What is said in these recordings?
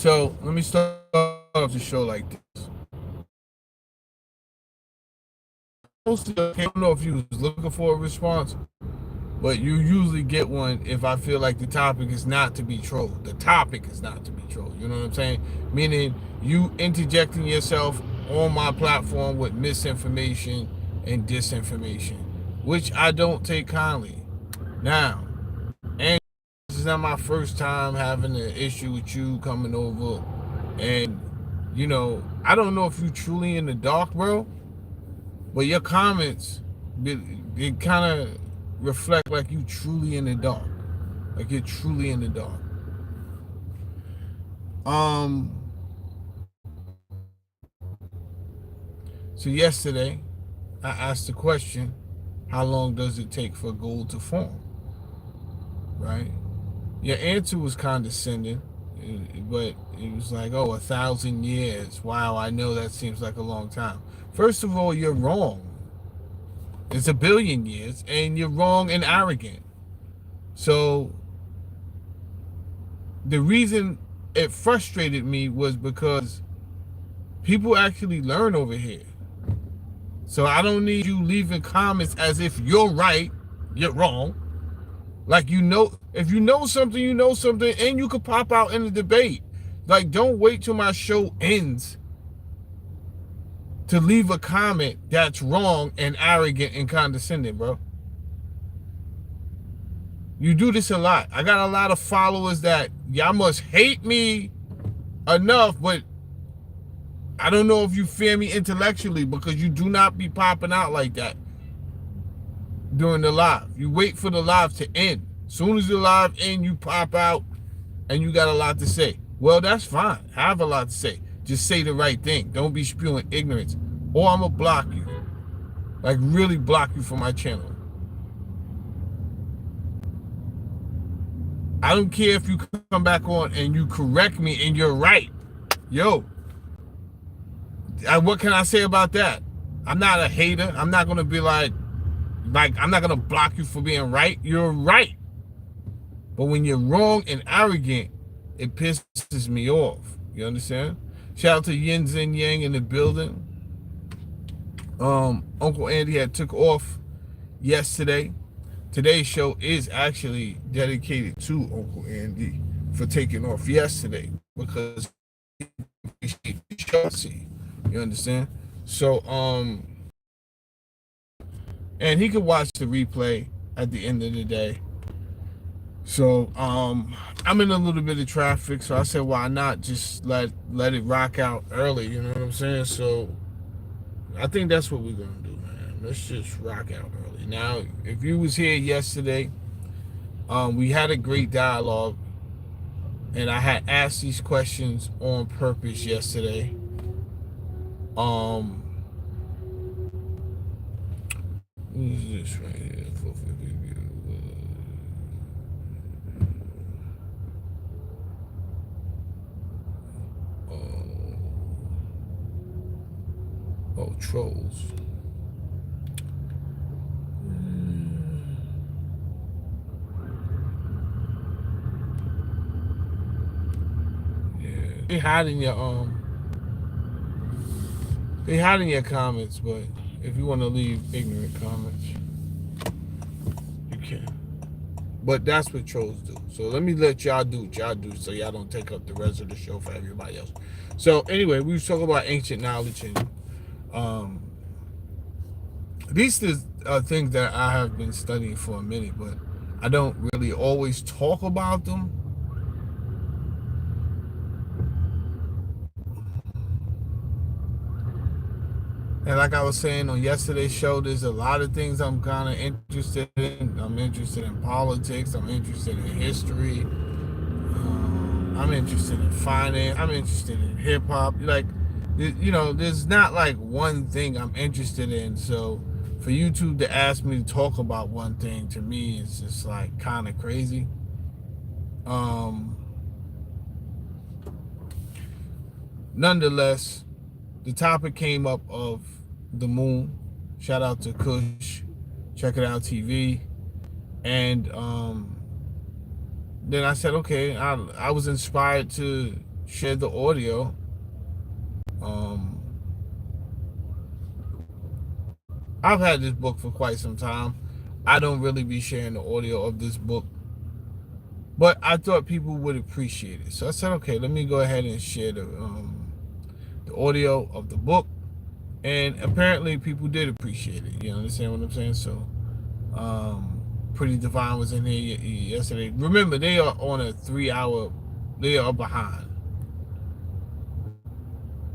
So let me start off the show like this. I don't know if you was looking for a response, but you usually get one if I feel like the topic is not to be trolled. The topic is not to be trolled. You know what I'm saying? Meaning you interjecting yourself on my platform with misinformation and disinformation, which I don't take kindly. Now, and this is not my first time having an issue with you coming over. And, I don't know if you truly in the dark, bro, but your comments, it kind of reflect like you truly in the dark. Like you're truly in the dark. Um, so yesterday, I asked the question, how long does it take for gold to form? Right? Your answer was condescending, but it was like, oh, 1,000 years. Wow, I know that seems like a long time. First of all, you're wrong. It's 1 billion years, and you're wrong and arrogant. So the reason it frustrated me was because people actually learn over here. So I don't need you leaving comments as if you're right, you're wrong. Like if you know something, you know something, and you could pop out in the debate. Like, don't wait till my show ends to leave a comment that's wrong and arrogant and condescending, bro. You do this a lot. I got a lot of followers that y'all must hate me enough, but I don't know if you fear me intellectually because you do not be popping out like that during the live. You wait for the live to end. As soon as the live end, you pop out and you got a lot to say. Well, that's fine. Have a lot to say. Just say the right thing. Don't be spewing ignorance. Or I'm going to block you. Like, really block you from my channel. I don't care if you come back on and you correct me and you're right. Yo, what can I say about that? I'm not a hater. I'm not going to be like, I'm not going to block you for being right. You're right. But when you're wrong and arrogant, it pisses me off. You understand? Shout out to Yin Zin Yang in the building. Uncle Andy had took off yesterday. Today's show is actually dedicated to Uncle Andy for taking off yesterday because you understand? So, and he could watch the replay at the end of the day. So, I'm in a little bit of traffic, so I said, why not just let it rock out early, you know what I'm saying? So, I think that's what we're gonna do, man. Let's just rock out early. Now, if you was here yesterday, we had a great dialogue, and I had asked these questions on purpose yesterday. What is this right here? Oh, trolls. Yeah. They hiding your comments, but if you want to leave ignorant comments, you can. But that's what trolls do. So let me let y'all do what y'all do so y'all don't take up the rest of the show for everybody else. So anyway, we was talking about ancient knowledge, and these are things that I have been studying for a minute, but I don't really always talk about them. And like I was saying on yesterday's show, there's a lot of things I'm kind of interested in. I'm interested in politics. I'm interested in history. I'm interested in finance. I'm interested in hip hop. Like, there's not like one thing I'm interested in. So for YouTube to ask me to talk about one thing, to me, it's just like kind of crazy. Nonetheless, the topic came up of the moon. Shout out to Kush. Check It Out TV. And then I said, okay, I was inspired to share the audio. Um, I've had this book for quite some time. I don't really be sharing the audio of this book, but I thought people would appreciate it. So I said, okay, let me go ahead and share the audio of the book. And apparently people did appreciate it. You understand what I'm saying? So, Pretty Divine was in here yesterday. Remember, they are on a 3 hour, they are behind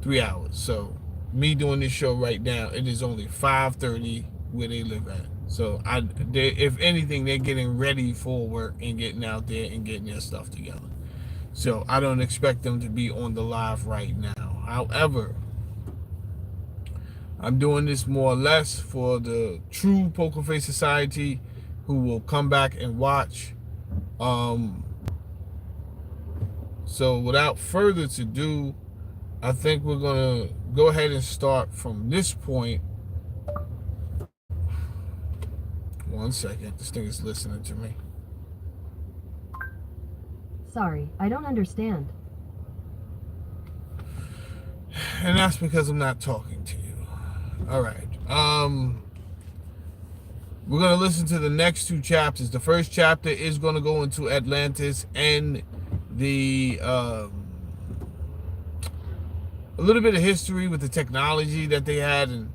3 hours. So, me doing this show right now, it is only 5:30 where they live at. So, if anything, they're getting ready for work and getting out there and getting their stuff together. So, I don't expect them to be on the live right now. However, I'm doing this more or less for the true Poker Face Society who will come back and watch. So without further to do, I think we're going to go ahead and start from this point. One second. This thing is listening to me. Sorry, I don't understand. And that's because I'm not talking to you. All right. We're going to listen to the next two chapters. The first chapter is going to go into Atlantis and the a little bit of history with the technology that they had, and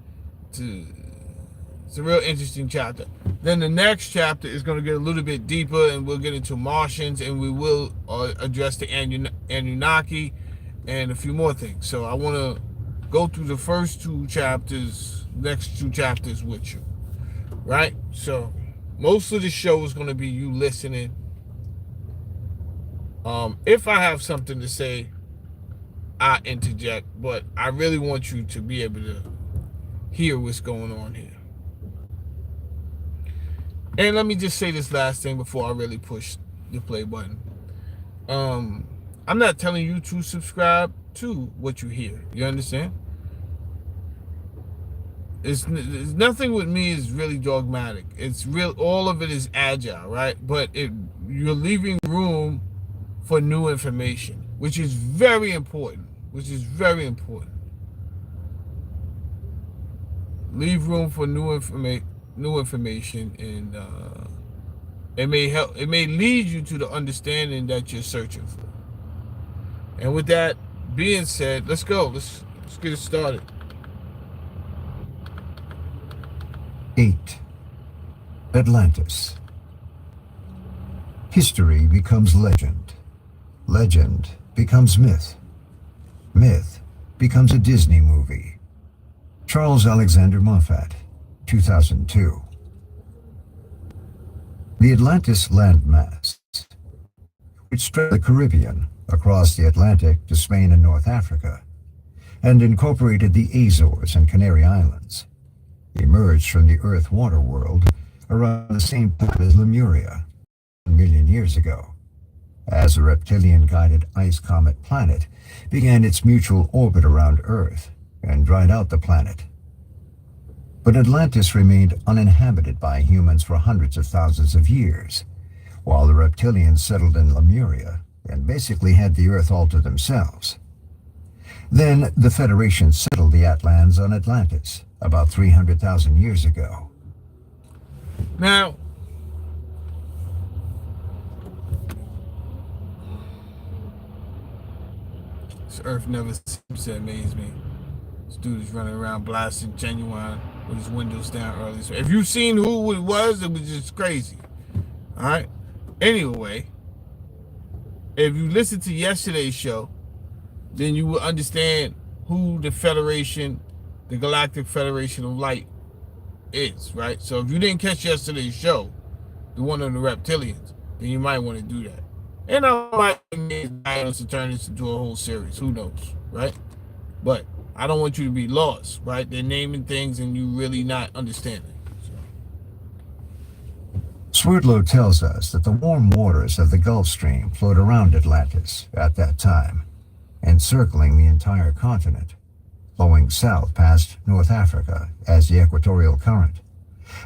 it's a real interesting chapter. Then the next chapter is going to get a little bit deeper, and we'll get into Martians, and we will address the Anunnaki and a few more things. So I want to go through the first two chapters, next two chapters with you, right? So most of the show is going to be you listening. If I have something to say, I interject, but I really want you to be able to hear what's going on here. And let me just say this last thing before I really push the play button. I'm not telling you to subscribe to what you hear. You understand? It's nothing with me is really dogmatic. It's real. All of it is agile, right? But you're leaving room for new information, which is very important. Leave room for new information, and it may help. It may lead you to the understanding that you're searching for. And with that being said, let's go. Let's get it started. 8. Atlantis. History becomes legend. Legend becomes myth. Myth becomes a Disney movie. Charles Alexander Moffat, 2002. The Atlantis landmass, which stretched the Caribbean across the Atlantic to Spain and North Africa, and incorporated the Azores and Canary Islands, emerged from the Earth-water world around the same time as Lemuria, 1 million years ago, as the reptilian-guided ice comet planet began its mutual orbit around Earth and dried out the planet. But Atlantis remained uninhabited by humans for hundreds of thousands of years, while the reptilians settled in Lemuria and basically had the Earth all to themselves. Then the Federation settled the Atlans on Atlantis about 300,000 years ago. Now, this Earth never seems to amaze me. This dude is running around blasting Genuine with his windows down early. So if you've seen who it was just crazy. All right. Anyway, if you listen to yesterday's show, then you will understand who the Federation, the Galactic Federation of Light, is, right? So if you didn't catch yesterday's show, the one on the reptilians, then you might want to do that. And I might need to turn this into a whole series. Who knows, right? But I don't want you to be lost, right? They're naming things and you really not understanding. Swerdlow tells us that the warm waters of the Gulf Stream flowed around Atlantis at that time, encircling the entire continent, flowing south past North Africa as the equatorial current,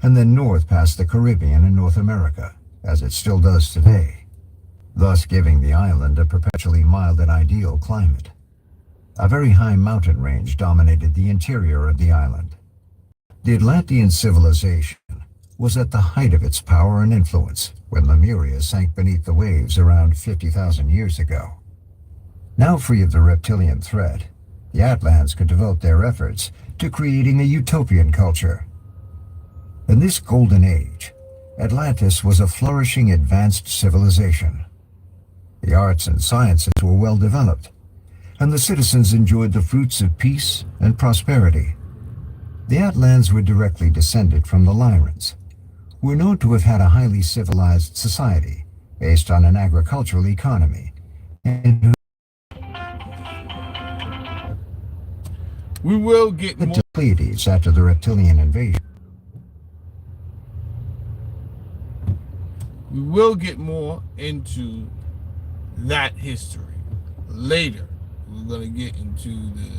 and then north past the Caribbean and North America, as it still does today. thus giving the island a perpetually mild and ideal climate. A very high mountain range dominated the interior of the island. The Atlantean civilization was at the height of its power and influence when Lemuria sank beneath the waves around 50,000 years ago. Now free of the reptilian threat, the Atlans could devote their efforts to creating a utopian culture. In this golden age, Atlantis was a flourishing advanced civilization. The arts and sciences were well developed, and the citizens enjoyed the fruits of peace and prosperity. The Atlans were directly descended from the Lyrans, who were known to have had a highly civilized society based on an agricultural economy, and who we will get fled more to Pleiades after the reptilian invasion. we will get more into that history later. We're going to get into the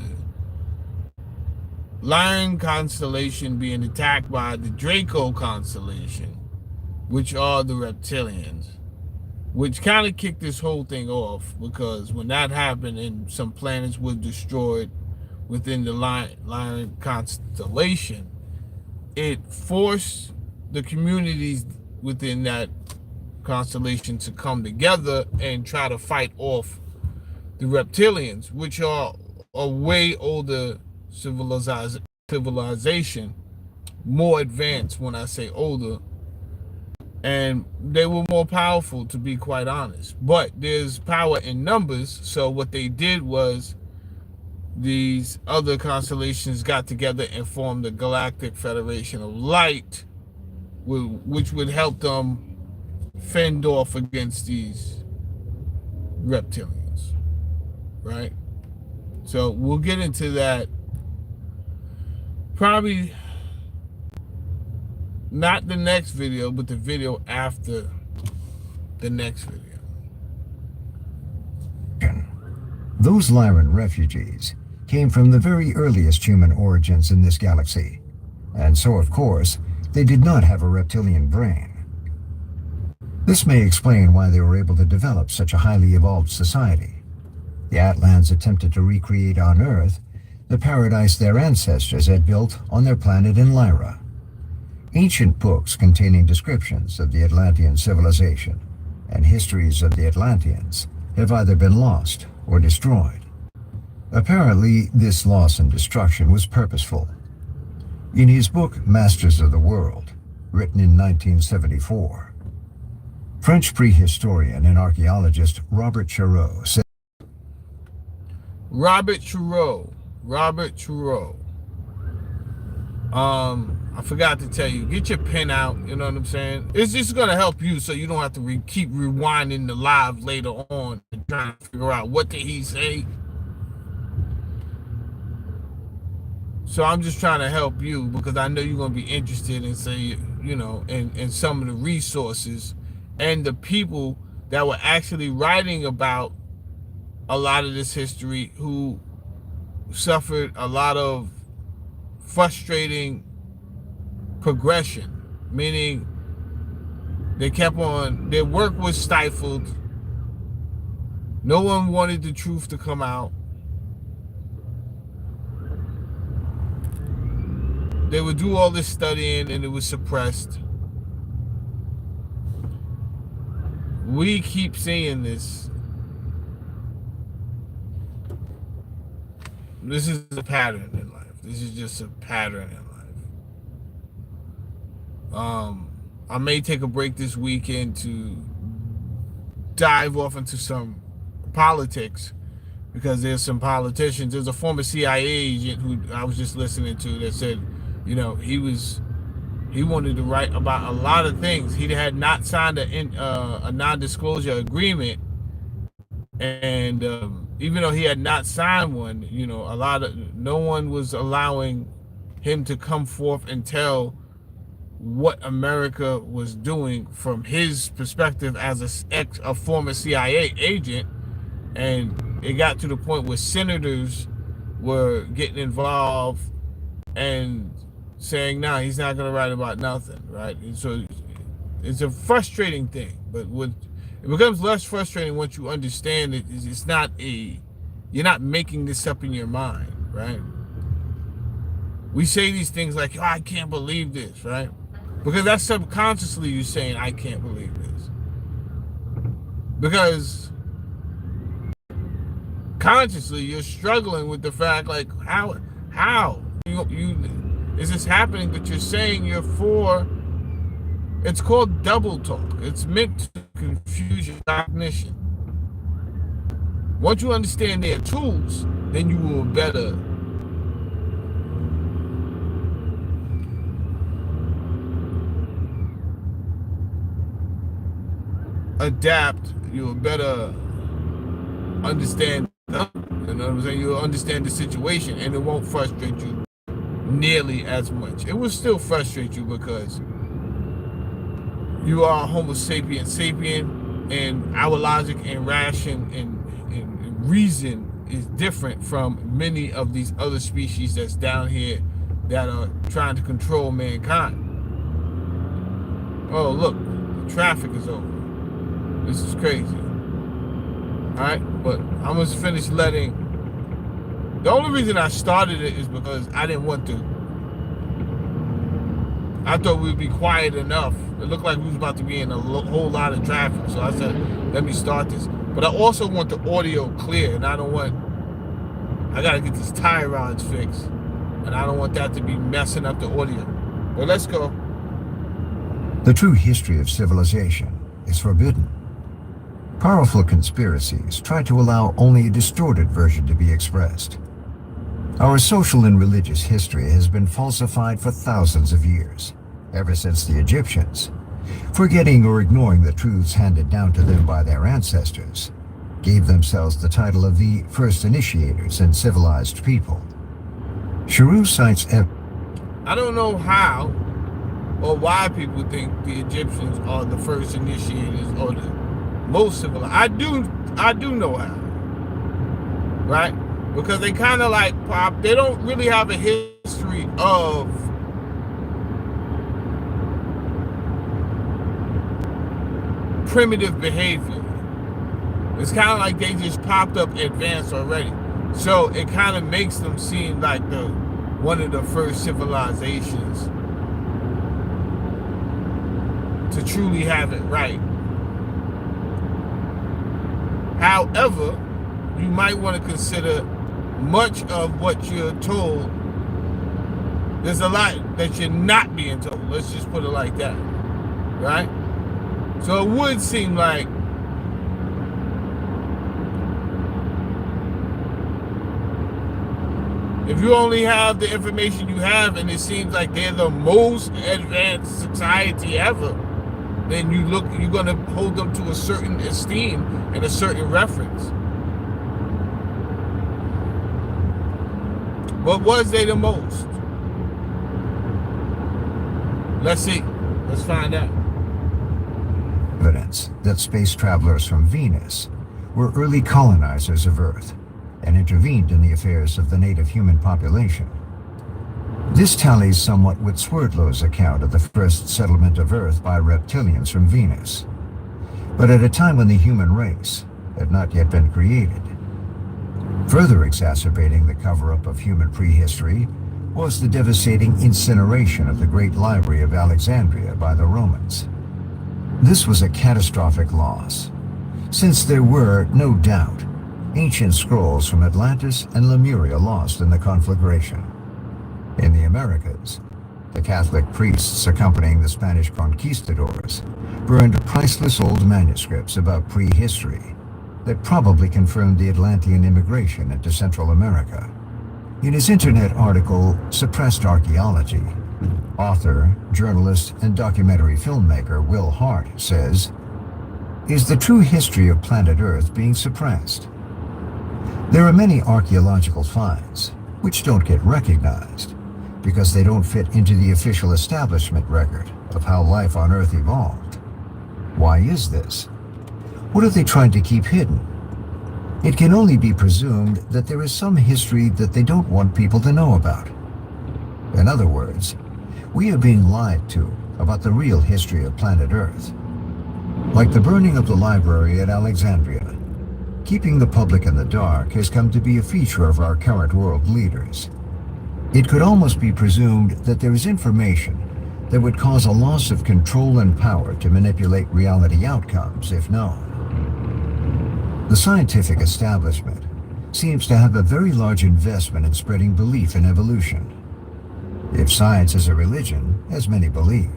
Lion constellation being attacked by the Draco constellation, which are the reptilians, which kind of kicked this whole thing off, because when that happened and some planets were destroyed within the Lion constellation, it forced the communities within that constellation to come together and try to fight off the reptilians, which are a way older civilization, more advanced when I say older, and they were more powerful, to be quite honest. But there's power in numbers, so what they did was these other constellations got together and formed the Galactic Federation of Light, which would help them fend off against these reptilians, right? So we'll get into that probably not the next video, but the video after the next video. Those Lyran refugees came from the very earliest human origins in this galaxy, and so of course they did not have a reptilian brain. This may explain why they were able to develop such a highly evolved society. The Atlans attempted to recreate on Earth the paradise their ancestors had built on their planet in Lyra. Ancient books containing descriptions of the Atlantean civilization and histories of the Atlanteans have either been lost or destroyed. Apparently, this loss and destruction was purposeful. In his book Masters of the World, written in 1974, French prehistorian and archaeologist Robert Charreau said, Robert Charreau. I forgot to tell you, get your pen out, you know what I'm saying? It's just going to help you so you don't have to keep rewinding the live later on and trying to figure out what did he say. So I'm just trying to help you because I know you're going to be interested in, say, you know, in some of the resources and the people that were actually writing about a lot of this history who suffered a lot of frustrating progression, meaning they kept on, their work was stifled. No one wanted the truth to come out. They would do all this studying and it was suppressed. We keep seeing this. This is a pattern in life. This is just a pattern in life. I may take a break this weekend to dive off into some politics because there's some politicians. There's a former CIA agent who I was just listening to that said, you know, he wanted to write about a lot of things. He had not signed a non-disclosure agreement, and even though he had not signed one, you know, no one was allowing him to come forth and tell what America was doing from his perspective as a former CIA agent. And it got to the point where senators were getting involved and saying, nah, he's not going to write about nothing, right? And so it's a frustrating thing, but It becomes less frustrating once you understand it. It's not you're not making this up in your mind, right? We say these things like, oh, I can't believe this, right? Because that's subconsciously you saying, I can't believe this. Because consciously you're struggling with the fact, like, how you is this happening? But you're saying you're for. It's called double talk. It's meant to confuse your cognition. Once you understand their tools, then you will better adapt. You'll better understand them. You know what I'm saying? You'll understand the situation, and it won't frustrate you nearly as much. It will still frustrate you because you are Homo sapien sapien, and our logic and ration and reason is different from many of these other species that's down here that are trying to control mankind. Oh, look, the traffic is over. This is crazy. Alright, but I'm going to finish letting... The only reason I started it is because I didn't want to... I thought we'd be quiet enough. It looked like we was about to be in a whole lot of traffic. So I said, let me start this. But I also want the audio clear, and I got to get these tie rods fixed. And I don't want that to be messing up the audio. But let's go. The true history of civilization is forbidden. Powerful conspiracies try to allow only a distorted version to be expressed. Our social and religious history has been falsified for thousands of years, ever since the Egyptians, forgetting or ignoring the truths handed down to them by their ancestors, gave themselves the title of the first initiators and civilized people. Sharu cites I don't know how or why people think the Egyptians are the first initiators or the most civilized. I do know how, right? Because they kind of like pop. They don't really have a history of primitive behavior. It's kind of like they just popped up advanced already. So it kind of makes them seem like one of the first civilizations to truly have it right. However, you might want to consider much of what you're told. There's a lot that you're not being told. Let's just put it like that, right? So it would seem like if you only have the information you have and it seems like they're the most advanced society ever, then you're going to hold them to a certain esteem and a certain reference. But was they the most? Let's see. Let's find out. Evidence that space travelers from Venus were early colonizers of Earth and intervened in the affairs of the native human population. This tallies somewhat with Swerdlow's account of the first settlement of Earth by reptilians from Venus, but at a time when the human race had not yet been created. Further exacerbating the cover-up of human prehistory was the devastating incineration of the Great Library of Alexandria by the Romans. This was a catastrophic loss, since there were, no doubt, ancient scrolls from Atlantis and Lemuria lost in the conflagration. In the Americas, the Catholic priests accompanying the Spanish conquistadors burned priceless old manuscripts about prehistory that probably confirmed the Atlantean immigration into Central America. In his internet article, Suppressed Archaeology, author, journalist, and documentary filmmaker Will Hart says, "Is the true history of planet Earth being suppressed? There are many archaeological finds which don't get recognized because they don't fit into the official establishment record of how life on Earth evolved. Why is this? What are they trying to keep hidden? It can only be presumed that there is some history that they don't want people to know about. In other words, we are being lied to about the real history of planet Earth. Like the burning of the library at Alexandria, keeping the public in the dark has come to be a feature of our current world leaders. It could almost be presumed that there is information that would cause a loss of control and power to manipulate reality outcomes if known. The scientific establishment seems to have a very large investment in spreading belief in evolution. If science is a religion, as many believe,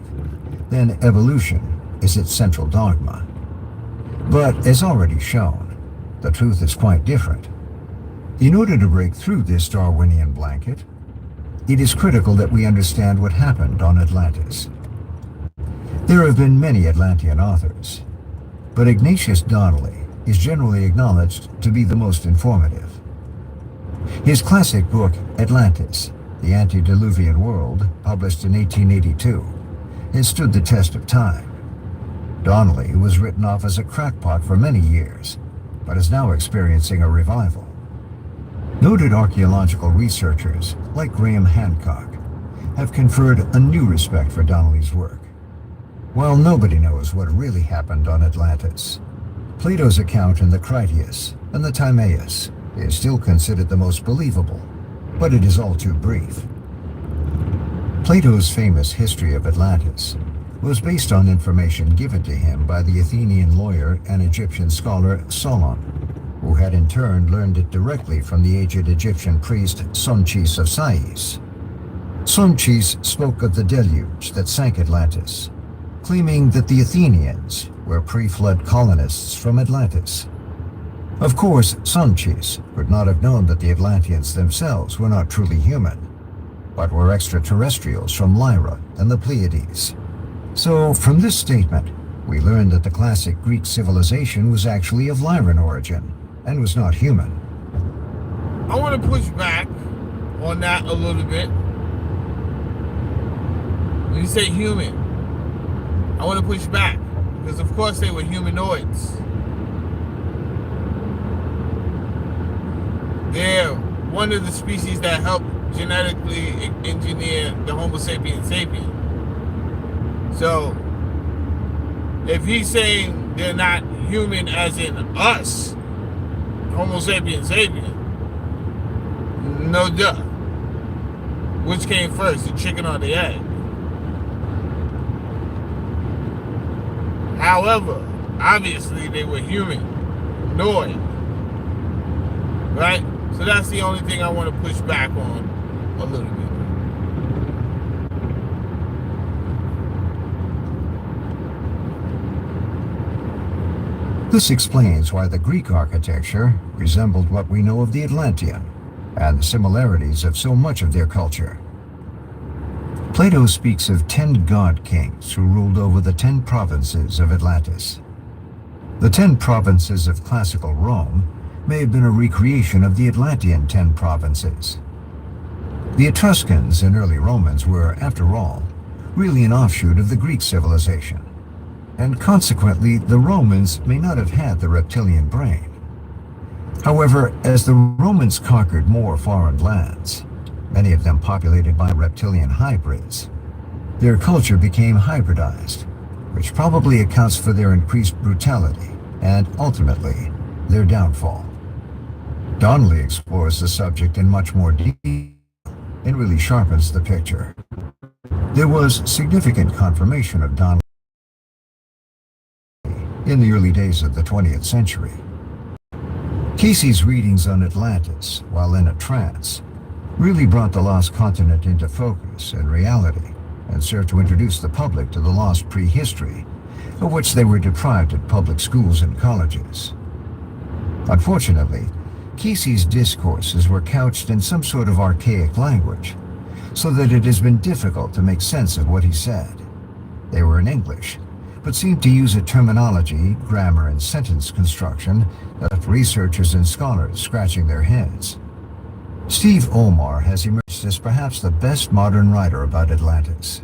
then evolution is its central dogma. But as already shown, the truth is quite different. In order to break through this Darwinian blanket, it is critical that we understand what happened on Atlantis. There have been many Atlantean authors, but Ignatius Donnelly is generally acknowledged to be the most informative. His classic book, Atlantis, The Antediluvian World, published in 1882, has stood the test of time. Donnelly was written off as a crackpot for many years, but is now experiencing a revival. Noted archaeological researchers, like Graham Hancock, have conferred a new respect for Donnelly's work. While nobody knows what really happened on Atlantis, Plato's account in the Critias and the Timaeus is still considered the most believable, but it is all too brief. Plato's famous history of Atlantis was based on information given to him by the Athenian lawyer and Egyptian scholar Solon, who had in turn learned it directly from the aged Egyptian priest Sonchis of Sais. Sonchis spoke of the deluge that sank Atlantis, claiming that the Athenians were pre-flood colonists from Atlantis. Of course, Sonchis would not have known that the Atlanteans themselves were not truly human, but were extraterrestrials from Lyra and the Pleiades. So, from this statement, we learn that the classic Greek civilization was actually of Lyran origin and was not human. I want to push back on that a little bit. When you say human, I want to push back because of course they were humanoids. They're one of the species that helped genetically engineer the Homo sapiens sapien. So, if he's saying they're not human as in us, Homo sapiens sapien, no duh. Which came first, the chicken or the egg? However, obviously they were humanoid, right? So that's the only thing I want to push back on a little bit. This explains why the Greek architecture resembled what we know of the Atlantean, and the similarities of so much of their culture. Plato speaks of 10 god kings who ruled over the 10 provinces of Atlantis. The 10 provinces of classical Rome may have been a recreation of the Atlantean 10 provinces. The Etruscans and early Romans were, after all, really an offshoot of the Greek civilization, and consequently the Romans may not have had the reptilian brain. However, as the Romans conquered more foreign lands, many of them populated by reptilian hybrids, their culture became hybridized, which probably accounts for their increased brutality and, ultimately, their downfall. Donnelly explores the subject in much more detail and really sharpens the picture. There was significant confirmation of Donnelly in the early days of the 20th century. Casey's readings on Atlantis, while in a trance, really brought the lost continent into focus and reality and served to introduce the public to the lost prehistory of which they were deprived at public schools and colleges. Unfortunately, Casey's discourses were couched in some sort of archaic language, so that it has been difficult to make sense of what he said. They were in English, but seemed to use a terminology, grammar, and sentence construction that left researchers and scholars scratching their heads. Steve Omar has emerged as perhaps the best modern writer about Atlantis.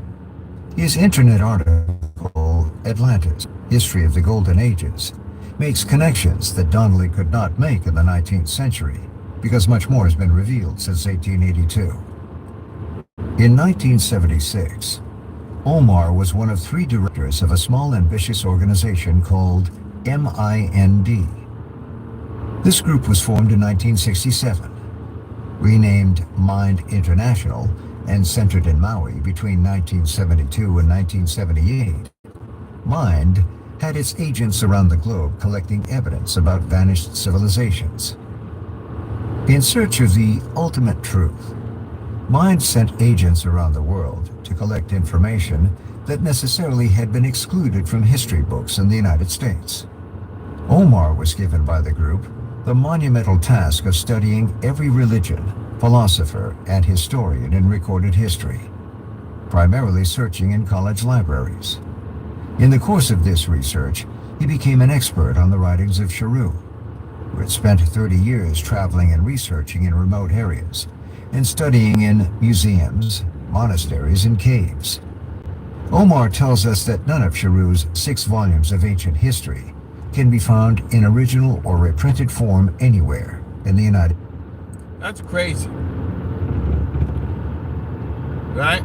His internet article, Atlantis, History of the Golden Ages, makes connections that Donnelly could not make in the 19th century, because much more has been revealed since 1882. In 1976, Omar was one of 3 directors of a small ambitious organization called MIND. This group was formed in 1967, renamed Mind International and centered in Maui between 1972 and 1978. Mind had its agents around the globe collecting evidence about vanished civilizations. In search of the ultimate truth, Mind sent agents around the world to collect information that necessarily had been excluded from history books in the United States. Omar was given by the group the monumental task of studying every religion, philosopher, and historian in recorded history, primarily searching in college libraries. In the course of this research, he became an expert on the writings of Sharu, who had spent 30 years traveling and researching in remote areas and studying in museums, monasteries, and caves. Omar tells us that none of Sharu's 6 volumes of ancient history can be found in original or reprinted form anywhere in the United States. That's crazy. Right?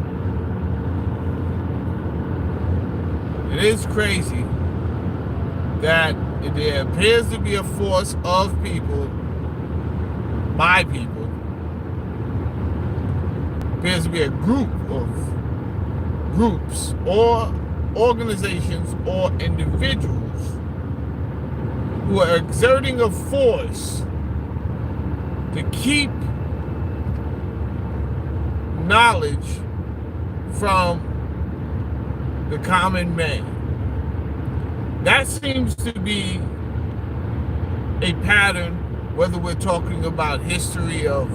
It is crazy that there appears to be a force of people, by people, appears to be a group of groups or organizations or individuals who are exerting a force to keep knowledge from the common man. That seems to be a pattern, whether we're talking about history of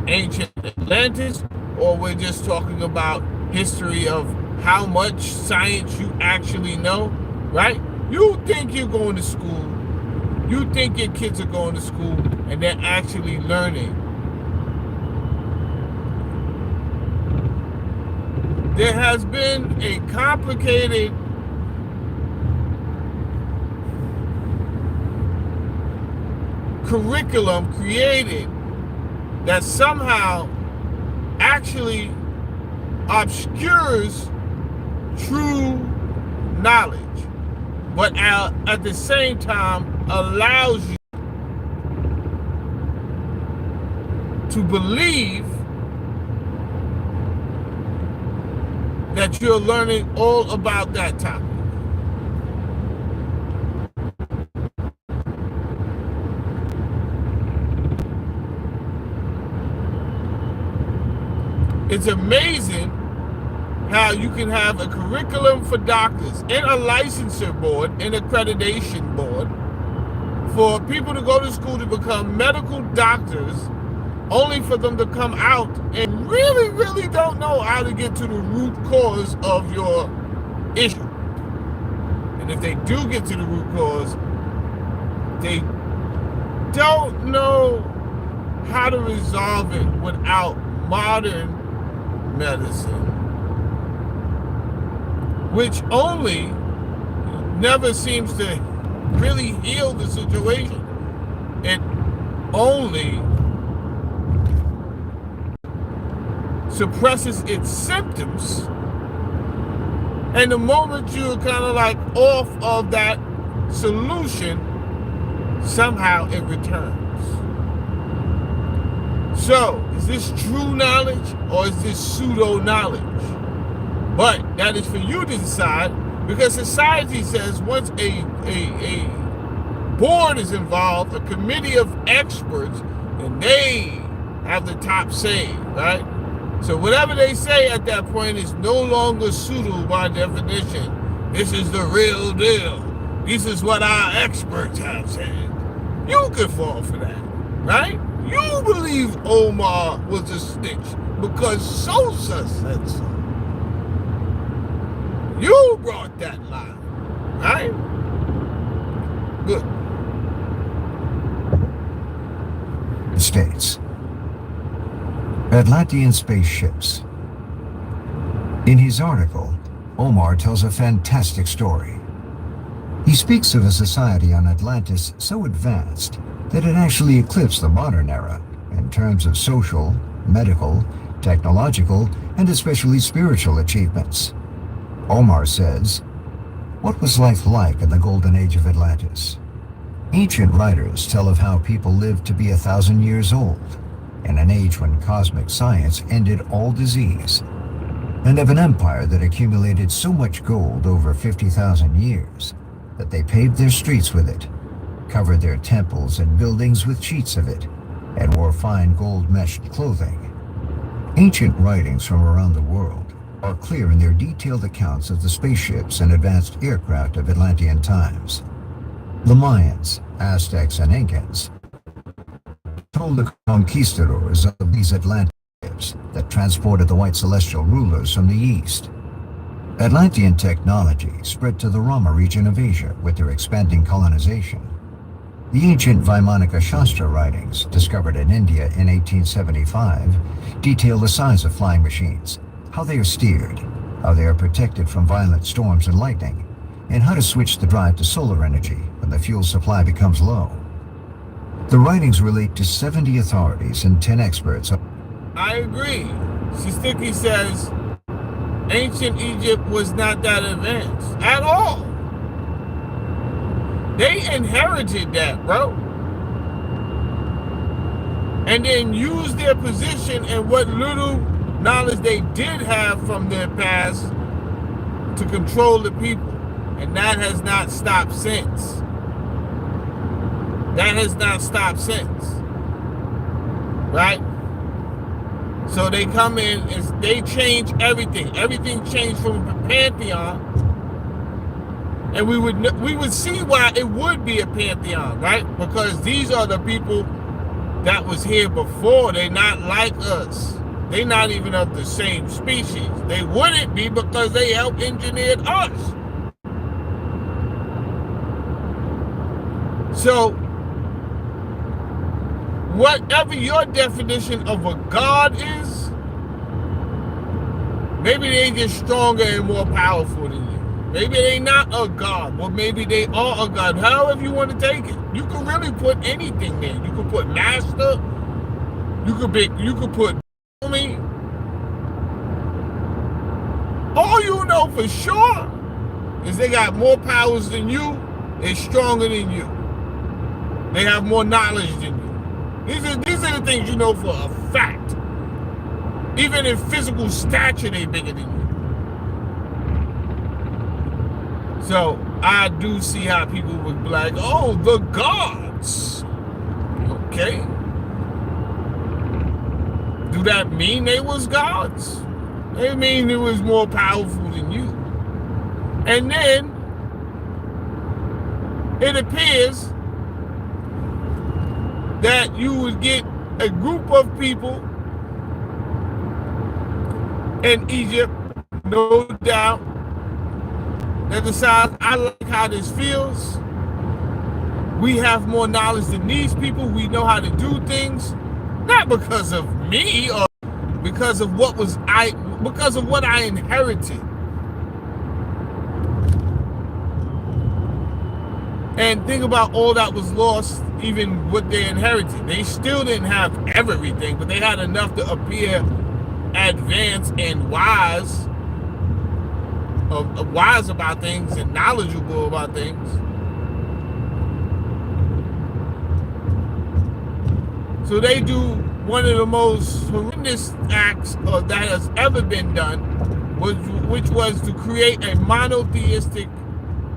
ancient Atlantis or we're just talking about history of how much science you actually know, right? You think you're going to school, you think your kids are going to school and they're actually learning. There has been a complicated curriculum created that somehow actually obscures true knowledge, but at the same time allows you to believe that you're learning all about that topic. It's amazing how you can have a curriculum for doctors and a licensure board and accreditation board for people to go to school to become medical doctors, only for them to come out and really don't know how to get to the root cause of your issue. And if they do get to the root cause, they don't know how to resolve it without modern medicine, which only never seems to really heal the situation. It only suppresses its symptoms, and the moment you're kind of like off of that solution, somehow it returns. So, is this true knowledge or is this pseudo knowledge? But that is for you to decide, because society says once a board is involved, a committee of experts, and they have the top say, right? So whatever they say at that point is no longer pseudo by definition. This is the real deal. This is what our experts have said. You could fall for that, right? You believe Omar was a snitch because Sosa said so. You brought that lie, right? Good. States. Atlantean spaceships. In his article, Omar tells a fantastic story. He speaks of a society on Atlantis so advanced that it actually eclipsed the modern era in terms of social, medical, technological, and especially spiritual achievements. Omar says, what was life like in the golden age of Atlantis? Ancient writers tell of how people lived to be 1,000 years old, in an age when cosmic science ended all disease, and of an empire that accumulated so much gold over 50,000 years that they paved their streets with it, covered their temples and buildings with sheets of it, and wore fine gold-meshed clothing. Ancient writings from around the world are clear in their detailed accounts of the spaceships and advanced aircraft of Atlantean times. The Mayans, Aztecs, and Incans told the conquistadors of these Atlantean ships that transported the white celestial rulers from the east. Atlantean technology spread to the Rama region of Asia with their expanding colonization. The ancient Vaimanika Shastra writings, discovered in India in 1875, detail the size of flying machines, how they are steered, how they are protected from violent storms and lightning, and how to switch the drive to solar energy when the fuel supply becomes low. The writings relate to 70 authorities and 10 experts. I agree. Sistiki says ancient Egypt was not that advanced at all. They inherited that, bro. And then used their position and what little knowledge they did have from their past to control the people. And that has not stopped since. That has not stopped since. Right? So they come in and they change everything. Everything changed from the pantheon. And we would see why it would be a pantheon, right? Because these are the people that was here before. They're not like us. They're not even of the same species. They wouldn't be because they helped engineer us. So, whatever your definition of a god is, maybe they just stronger and more powerful than you. Maybe they not a god, or maybe they are a god. However you want to take it. You can really put anything there. You can put master. You could put me. All you know for sure is they got more powers than you. They're stronger than you. They have more knowledge than you. These are the things you know for a fact. Even in physical stature, they're bigger than you. So I do see how people would be like, oh, the gods. Okay. Do that mean they was gods? They mean it was more powerful than you. And then it appears that you would get a group of people in Egypt, no doubt, that decides, I like how this feels. We have more knowledge than these people. We know how to do things, not because of me or because of what I inherited. And think about all that was lost, even what they inherited. They still didn't have everything, but they had enough to appear advanced and wise about things and knowledgeable about things. So they do one of the most horrendous acts that has ever been done, which was to create a monotheistic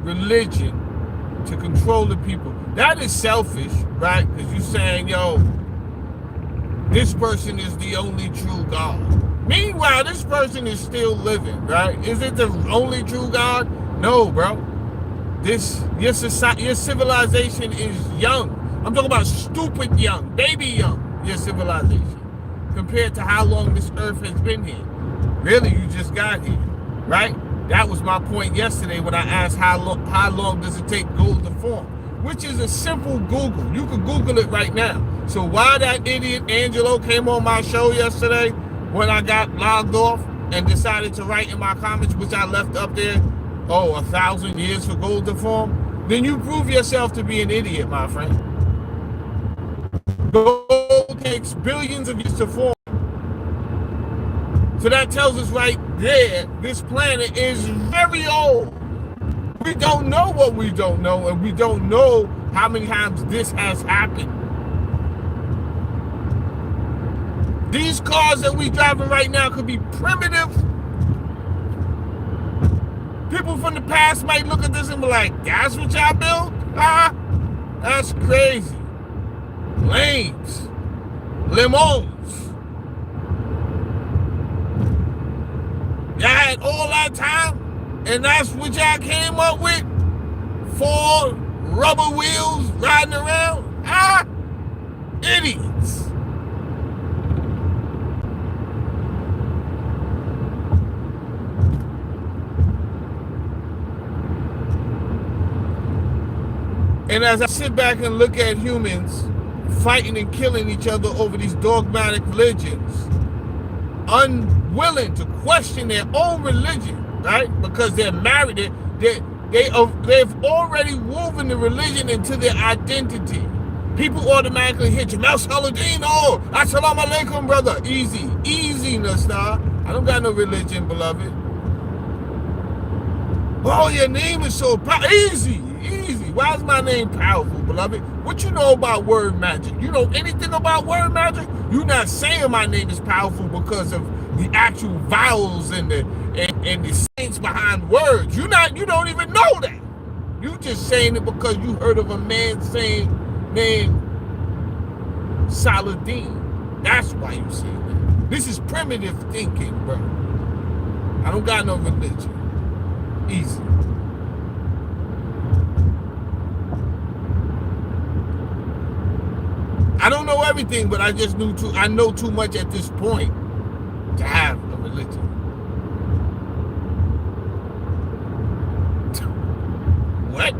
religion to control the people. That is selfish, right? Because you're saying, yo, this person is the only true God. Meanwhile, this person is still living, right? Is it the only true God? No, bro. Your civilization is young. I'm talking about stupid young, baby young, your civilization, compared to how long this earth has been here. Really, you just got here, right? That was my point yesterday when I asked how long does it take gold to form, which is a simple Google. You can Google it right now. So why that idiot Angelo came on my show yesterday when I got logged off and decided to write in my comments, which I left up there, 1,000 years for gold to form, then you prove yourself to be an idiot, my friend. Gold takes billions of years to form. So that tells us right there, this planet is very old. We don't know what we don't know, and we don't know how many times this has happened. These cars that we driving right now could be primitive. People from the past might look at this and be like, that's what y'all built? Ah, that's crazy. Lanes, limos. Y'all had all that time, and that's what y'all came up with? 4 rubber wheels riding around? Ah, idiots. And as I sit back and look at humans fighting and killing each other over these dogmatic religions, unwilling to question their own religion, right? Because they're married, they've already woven the religion into their identity. People automatically hit Jamal Saladin, oh, assalamu alaikum, brother. Easy, Nastar. I don't got no religion, beloved. Oh, your name is so powerful. Easy. Why is my name powerful, beloved? What you know about word magic? You know anything about word magic? You're not saying my name is powerful because of the actual vowels and the science behind words. You don't even know that. You just saying it because you heard of a man saying named Saladin. That's why you say that. This is primitive thinking, bro. I don't got no religion. Easy. I don't know everything, but I just I know too much at this point to have a religion. What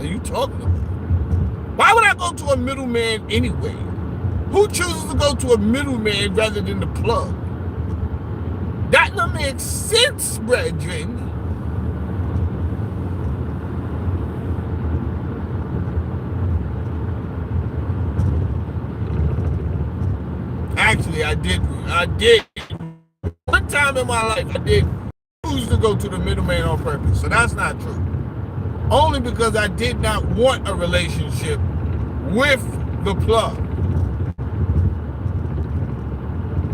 are you talking about? Why would I go to a middleman anyway? Who chooses to go to a middleman rather than the plug? That don't make sense, brethren. Actually, I did. One time in my life, I did choose to go to the middleman on purpose. So that's not true. Only because I did not want a relationship with the plug.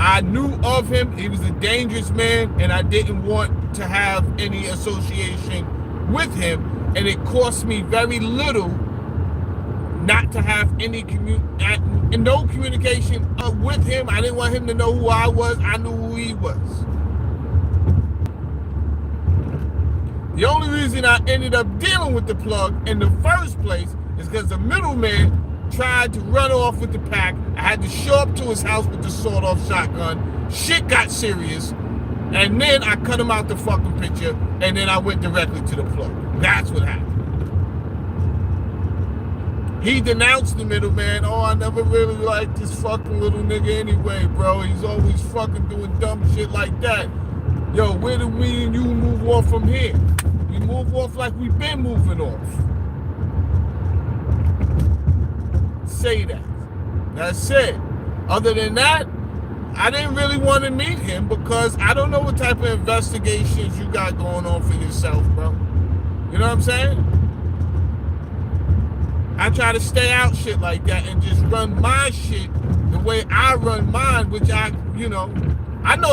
I knew of him. He was a dangerous man, and I didn't want to have any association with him. And it cost me very little not to have any no communication with him. I didn't want him to know who I was. I knew who he was. The only reason I ended up dealing with the plug in the first place is because the middleman tried to run off with the pack. I had to show up to his house with the sawed-off shotgun. Shit got serious. And then I cut him out the fucking picture, and then I went directly to the plug. That's what happened. He denounced the middleman. Oh, I never really liked this fucking little nigga anyway, bro. He's always fucking doing dumb shit like that. Yo, where do we and you move off from here? We move off like we've been moving off. Say that. That's it. Other than that, I didn't really want to meet him because I don't know what type of investigations you got going on for yourself, bro. You know what I'm saying? I try to stay out shit like that and just run my shit the way I run mine, which I know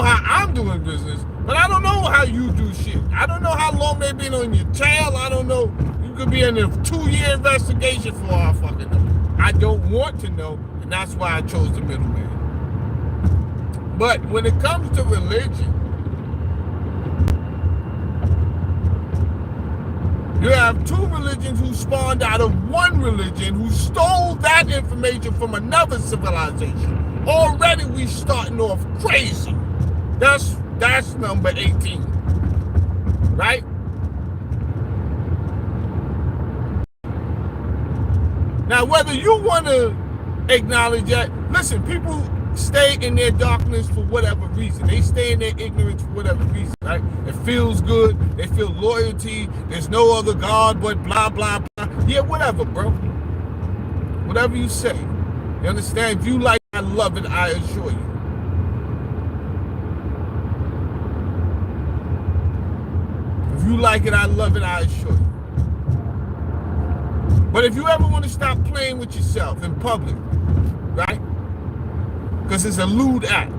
how I'm doing business, but I don't know how you do shit. I don't know how long they've been on your tail. I don't know. You could be in a 2-year investigation for all I fucking know. I don't want to know, and that's why I chose the middleman. But when it comes to religion, you have 2 religions who spawned out of 1 religion who stole that information from another civilization. Already we starting off crazy. That's number 18. Right? Now, whether you want to acknowledge that, listen, people stay in their darkness for whatever reason. They stay in their ignorance for whatever reason, right? It feels good. They feel loyalty. There's no other God but blah, blah, blah. Yeah, whatever, bro. Whatever you say. You understand? If you like, I love it, I assure you. you like it, I love it, I assure you. But if you ever want to stop playing with yourself in public, right? Because it's a lewd act.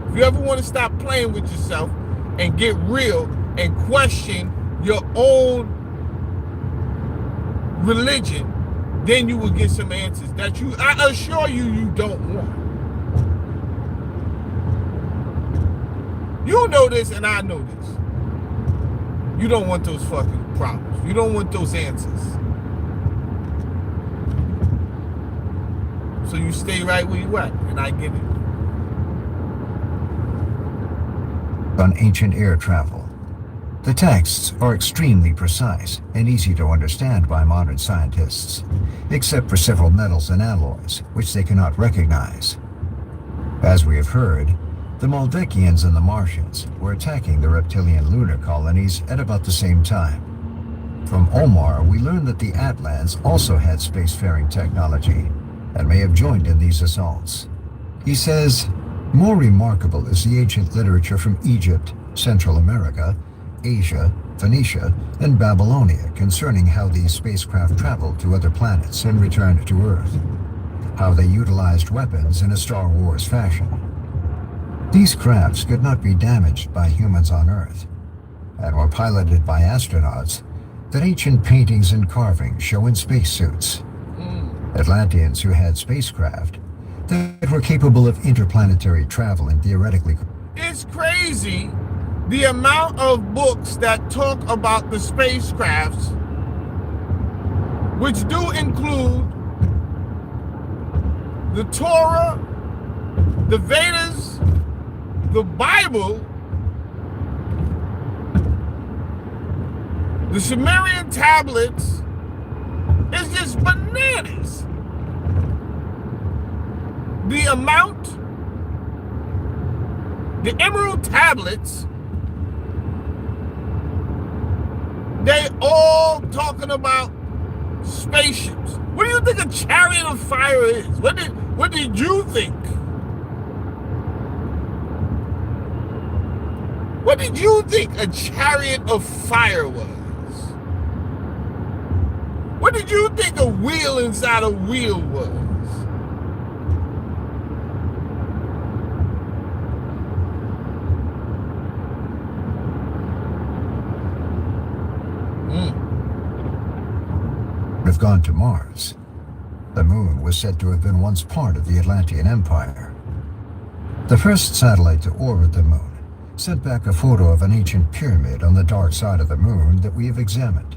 If you ever want to stop playing with yourself and get real and question your own religion, then you will get some answers that I assure you, you don't want. You know this and I know this. You don't want those fucking problems. You don't want those answers. So you stay right where you at, and I get it. On ancient air travel. The texts are extremely precise and easy to understand by modern scientists, except for several metals and alloys, which they cannot recognize. As we have heard, the Moldekians and the Martians were attacking the reptilian lunar colonies at about the same time. From Omar, we learned that the Atlans also had spacefaring technology and may have joined in these assaults. He says, more remarkable is the ancient literature from Egypt, Central America, Asia, Phoenicia, and Babylonia concerning how these spacecraft traveled to other planets and returned to Earth, how they utilized weapons in a Star Wars fashion. These crafts could not be damaged by humans on Earth, and were piloted by astronauts that ancient paintings and carvings show in spacesuits. Atlanteans who had spacecraft that were capable of interplanetary travel and theoretically... It's crazy the amount of books that talk about the spacecrafts, which do include the Torah, the Vedas, the Bible, the Sumerian tablets. It's just bananas. The amount, the emerald tablets, they all talking about spaceships. What do you think a chariot of fire is? What did you think? What did you think a chariot of fire was? What did you think a wheel inside a wheel was? Have gone to Mars. The moon was said to have been once part of the Atlantean Empire. The first satellite to orbit the moon sent back a photo of an ancient pyramid on the dark side of the moon that we have examined,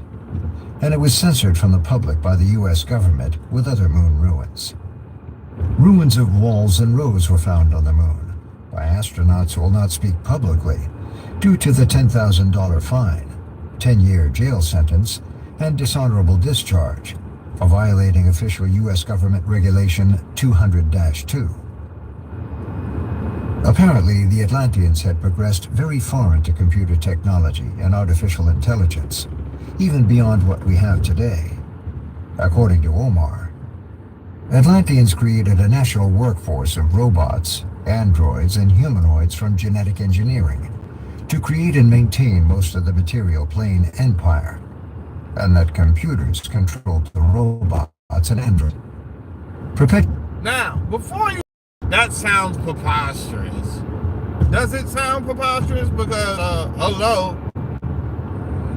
and it was censored from the public by the US government with other moon ruins. Ruins of walls and roads were found on the moon by astronauts who will not speak publicly due to the $10,000 fine, 10-year jail sentence, and dishonorable discharge for violating official U.S. government regulation 200-2. Apparently, the Atlanteans had progressed very far into computer technology and artificial intelligence, even beyond what we have today. According to Omar, Atlanteans created a national workforce of robots, androids, and humanoids from genetic engineering to create and maintain most of the material plane empire, and that computers controlled the robots and androids. Now, before you... That sounds preposterous. Does it sound preposterous? Because, hello,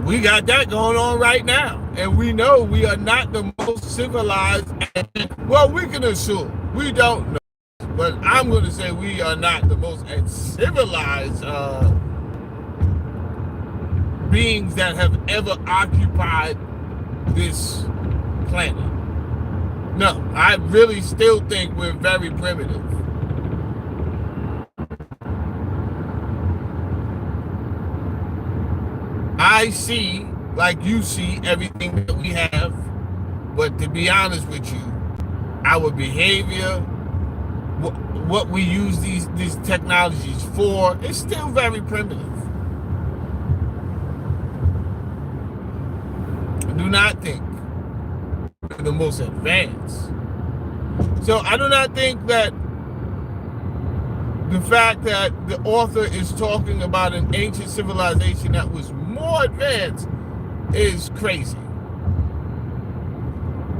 we got that going on right now. And we know we are not the most civilized. Well, we can assume. We don't know. But I'm going to say we are not the most civilized beings that have ever occupied this planet. No, I really still think we're very primitive. I see, like you see, everything that we have, but to be honest with you, our behavior, what we use these technologies for, is still very primitive. I do not think we're the most advanced. So I do not think that the fact that the author is talking about an ancient civilization that was more advanced is crazy.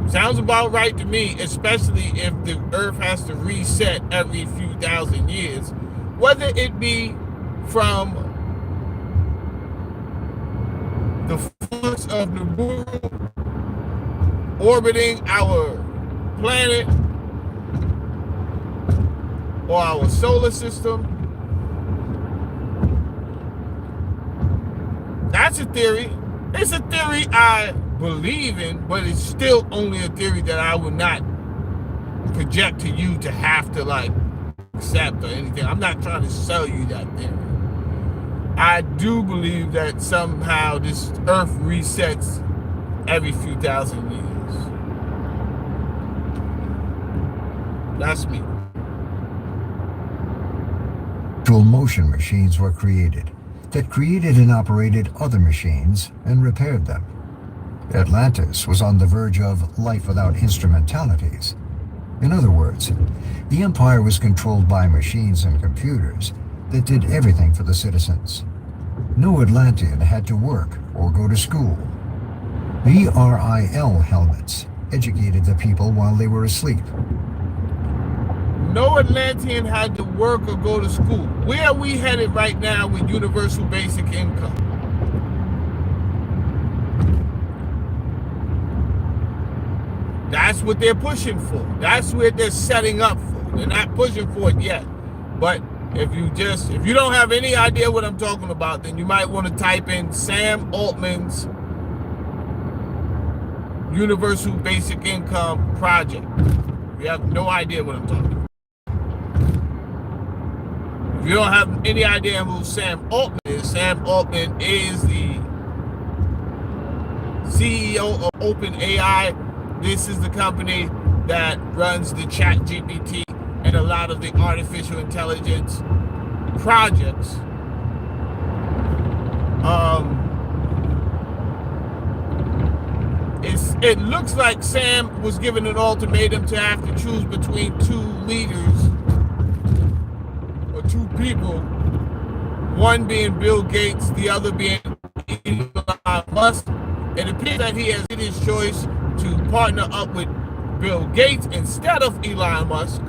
Sounds about right to me, especially if the Earth has to reset every few thousand years, whether it be from the force of the moon orbiting our planet or our solar system. That's a theory. It's a theory I believe in, but it's still only a theory that I would not project to you to have to like accept or anything. I'm not trying to sell you that theory. I do believe that somehow this Earth resets every few thousand years. That's me. Dual motion machines were created that created and operated other machines and repaired them. Atlantis was on the verge of life without instrumentalities. In other words, the empire was controlled by machines and computers that did everything for the citizens. No Atlantean had to work or go to school. VRIL helmets educated the people while they were asleep. No Atlantean had to work or go to school. Where are we headed right now with universal basic income? That's what they're pushing for. That's what they're setting up for. They're not pushing for it yet. But if you don't have any idea what I'm talking about, then you might want to type in Sam Altman's Universal Basic Income Project. You have no idea what I'm talking about. If you don't have any idea who Sam Altman is the CEO of OpenAI. This is the company that runs the ChatGPT and a lot of the artificial intelligence projects. It looks like Sam was given an ultimatum to have to choose between two leaders or two people, one being Bill Gates, the other being Elon Musk. It appears that he has made his choice to partner up with Bill Gates instead of Elon Musk.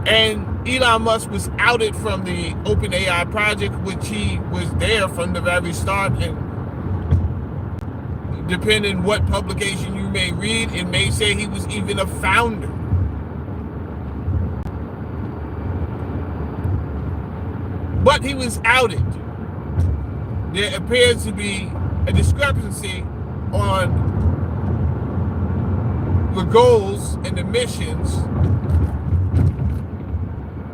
And Elon Musk was outed from the OpenAI project, which he was there from the very start. And depending what publication you may read, it may say he was even a founder. But he was outed. There appears to be a discrepancy on the goals and the missions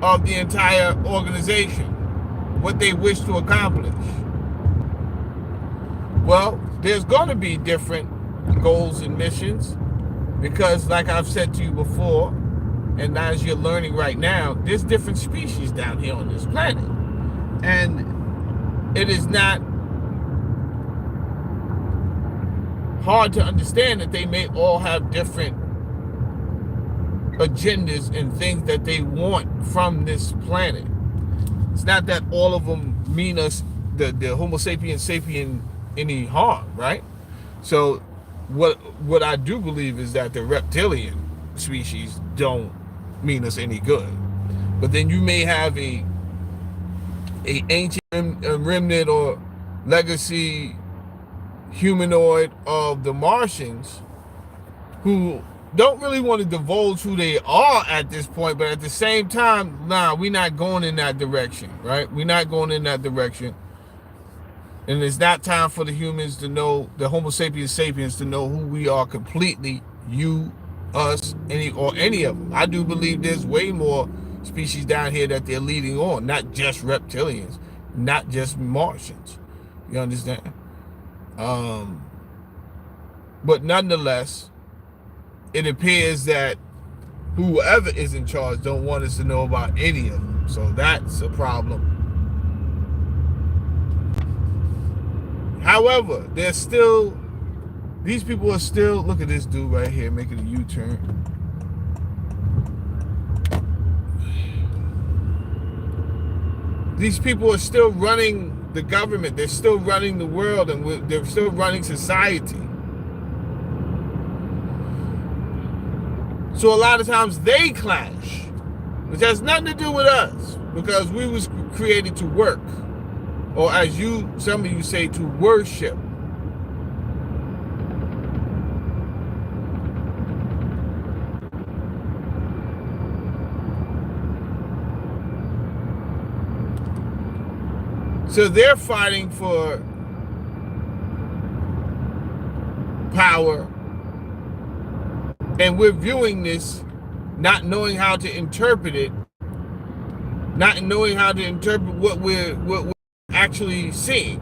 of the entire organization, what they wish to accomplish. Well, there's going to be different goals and missions because, like I've said to you before, and as you're learning right now, there's different species down here on this planet. And it is not hard to understand that they may all have different agendas and things that they want from this planet. It's not that all of them mean us, the Homo sapiens sapien, any harm, right? So what I do believe is that the reptilian species don't mean us any good. But then you may have a ancient remnant or legacy humanoid of the Martians who don't really want to divulge who they are at this point, but at the same time, nah, we're not going in that direction, right? We're not going in that direction. And it's not time for the humans to know, the Homo sapiens sapiens, to know who we are completely, you, us, any of them. I do believe there's way more species down here that they're leading on, not just reptilians, not just Martians. You understand? But nonetheless, it appears that whoever is in charge don't want us to know about any of them. So that's a problem. However, these people are still, look at this dude right here making a U-turn. These people are still running the government. They're still running the world, and they're still running society. So a lot of times they clash, which has nothing to do with us, because we was created to work, or as some of you say, to worship. So they're fighting for power, and we're viewing this, not knowing how to interpret it, not knowing how to interpret what we're actually seeing,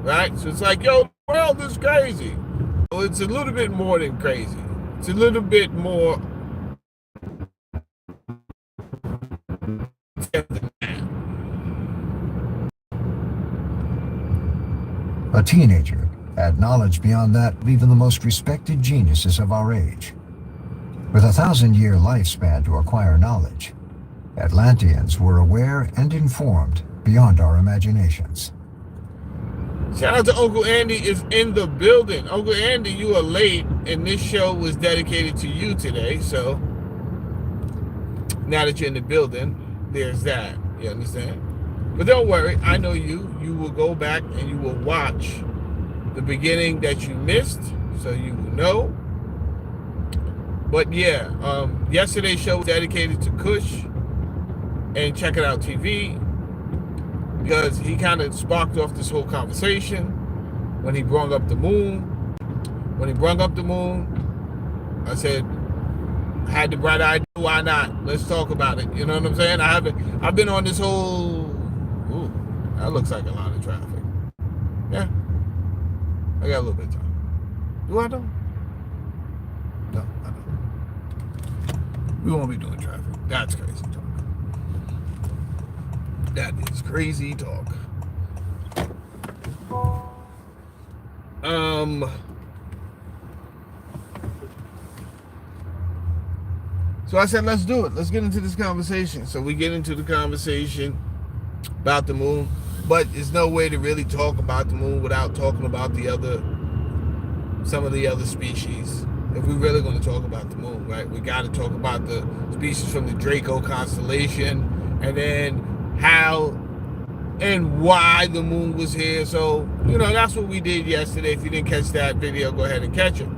right? So it's like, yo, the world is crazy. Well, it's a little bit more than crazy. It's a little bit more. A teenager had knowledge beyond that of even the most respected geniuses of our age. With a 1,000-year lifespan to acquire knowledge, Atlanteans were aware and informed beyond our imaginations. Shout out to Uncle Andy is in the building. Uncle Andy, you are late, and this show was dedicated to you today. So now that you're in the building, there's that. You understand? But don't worry, I know you. You will go back and you will watch the beginning that you missed, so you will know. But yeah, yesterday's show was dedicated to Kush and Check It Out TV, because he kind of sparked off this whole conversation when he brought up the moon. When he brought up the moon, I said, I had the bright idea, why not? Let's talk about it. You know what I'm saying? I've been on this whole, ooh, that looks like a lot of traffic. Yeah, I got a little bit of time. Do I though? No, I don't. We won't be doing traffic. That's crazy talk. That is crazy talk. So I said, let's do it. Let's get into this conversation. So we get into the conversation about the moon, but there's no way to really talk about the moon without talking about some of the other species. If we're really going to talk about the moon, right? We got to talk about the species from the Draco constellation, and then how and why the moon was here. So, that's what we did yesterday. If you didn't catch that video, go ahead and catch it.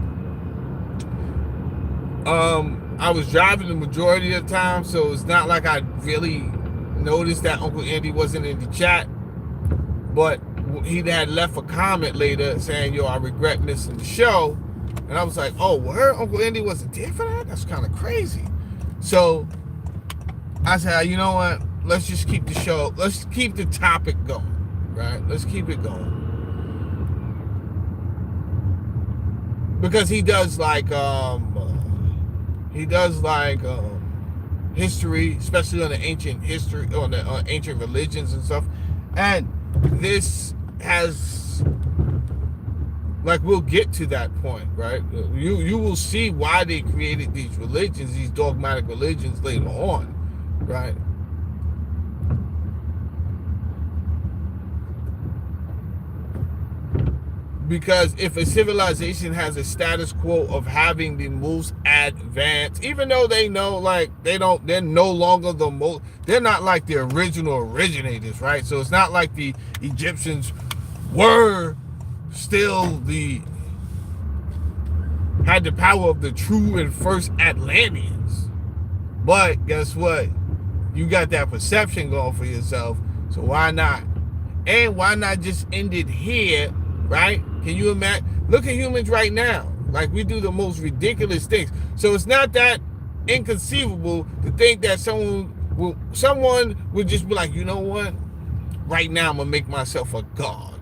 I was driving the majority of the time, so it's not like I really noticed that Uncle Andy wasn't in the chat, but he had left a comment later saying, yo, I regret missing the show. And I was like, oh, word? Uncle Andy wasn't there for that? That's kind of crazy. So I said, you know what? Let's just keep the show. Let's keep the topic going, right? Let's keep it going. Because he does history, especially on the ancient history, on the ancient religions and stuff. And this has, we'll get to that point, right? You will see why they created these religions, these dogmatic religions later on, right? Because if a civilization has a status quo of having the most advanced, even though they know, they're no longer the most, they're not like the original originators, right? So it's not like the Egyptians were still had the power of the true and first Atlanteans. But guess what? You got that perception going for yourself. So why not? And why not just end it here, right? Can you imagine? Look at humans right now. We do the most ridiculous things. So it's not that inconceivable to think that someone would just be like, you know what? Right now I'm gonna make myself a god.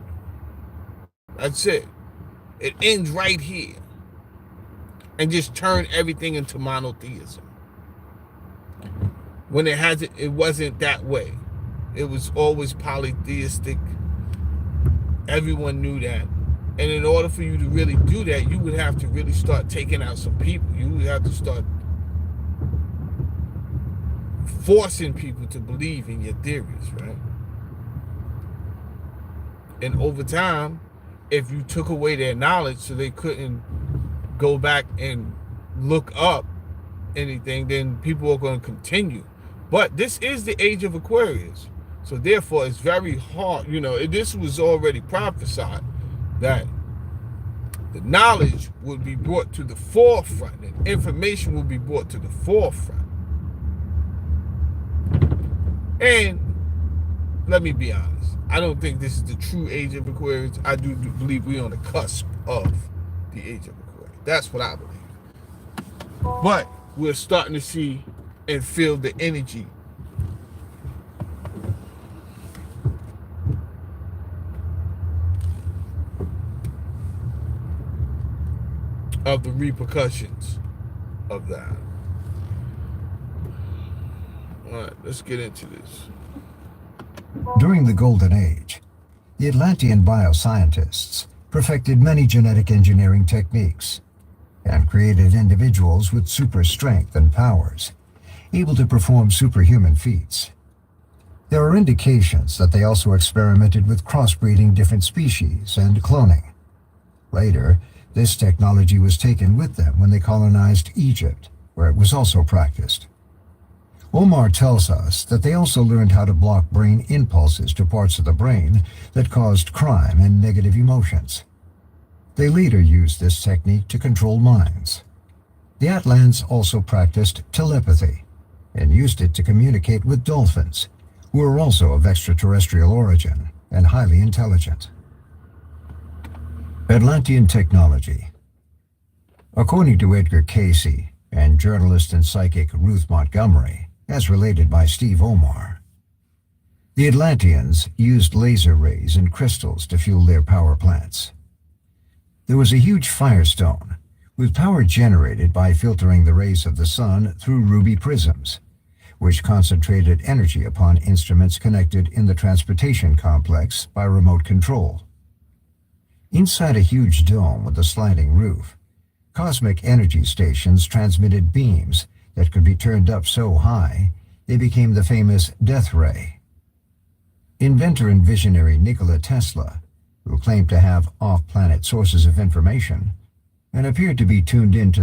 That's it. It ends right here. And just turn everything into monotheism. When it wasn't that way. It was always polytheistic. Everyone knew that. And in order for you to really do that, you would have to really start taking out some people. You would have to start forcing people to believe in your theories, right? And over time, if you took away their knowledge so they couldn't go back and look up anything, then people are going to continue. But this is the age of Aquarius. So therefore, it's very hard. This was already prophesied that the knowledge would be brought to the forefront and information will be brought to the forefront. And let me be honest, I don't think this is the true age of Aquarius. I do believe we're on the cusp of the age of Aquarius. That's what I believe. But we're starting to see and feel the energy of the repercussions of that. All right, let's get into this. During the Golden Age, the Atlantean bioscientists perfected many genetic engineering techniques and created individuals with super strength and powers, able to perform superhuman feats. There are indications that they also experimented with crossbreeding different species and cloning. Later, this technology was taken with them when they colonized Egypt, where it was also practiced. Omar tells us that they also learned how to block brain impulses to parts of the brain that caused crime and negative emotions. They later used this technique to control minds. The Atlans also practiced telepathy and used it to communicate with dolphins, who are also of extraterrestrial origin and highly intelligent. Atlantean technology. According to Edgar Casey and journalist and psychic Ruth Montgomery, as related by Steve Omar, the Atlanteans used laser rays and crystals to fuel their power plants. There was a huge firestone, with power generated by filtering the rays of the sun through ruby prisms, which concentrated energy upon instruments connected in the transportation complex by remote control. Inside a huge dome with a sliding roof, cosmic energy stations transmitted beams that could be turned up so high they became the famous death ray. Inventor and visionary Nikola Tesla, who claimed to have off-planet sources of information and appeared to be tuned into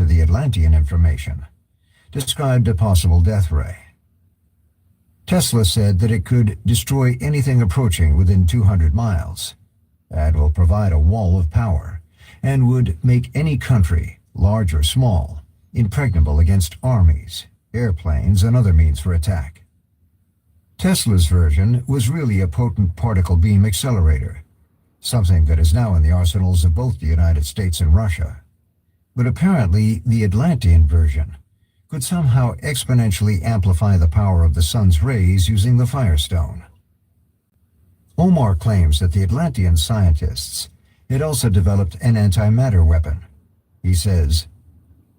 the Atlantean information, described a possible death ray. Tesla said that it could destroy anything approaching within 200 miles, and will provide a wall of power, and would make any country, large or small, impregnable against armies, airplanes, and other means for attack. Tesla's version was really a potent particle beam accelerator, something that is now in the arsenals of both the United States and Russia. But apparently the Atlantean version could somehow exponentially amplify the power of the sun's rays using the Firestone. Omar claims that the Atlantean scientists had also developed an antimatter weapon. He says,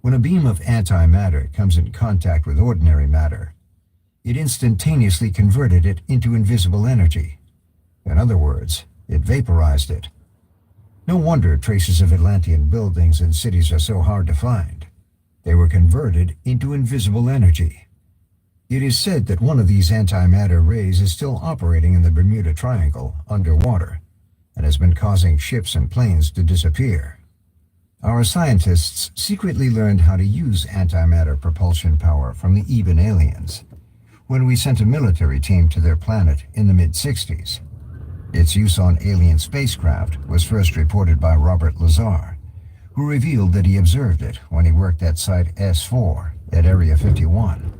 "When a beam of antimatter comes in contact with ordinary matter, it instantaneously converted it into invisible energy. In other words, it vaporized it. No wonder traces of Atlantean buildings and cities are so hard to find. They were converted into invisible energy." It is said that one of these antimatter rays is still operating in the Bermuda Triangle underwater and has been causing ships and planes to disappear. Our scientists secretly learned how to use antimatter propulsion power from the Eben aliens when we sent a military team to their planet in the mid-60s. Its use on alien spacecraft was first reported by Robert Lazar, who revealed that he observed it when he worked at Site S4 at Area 51.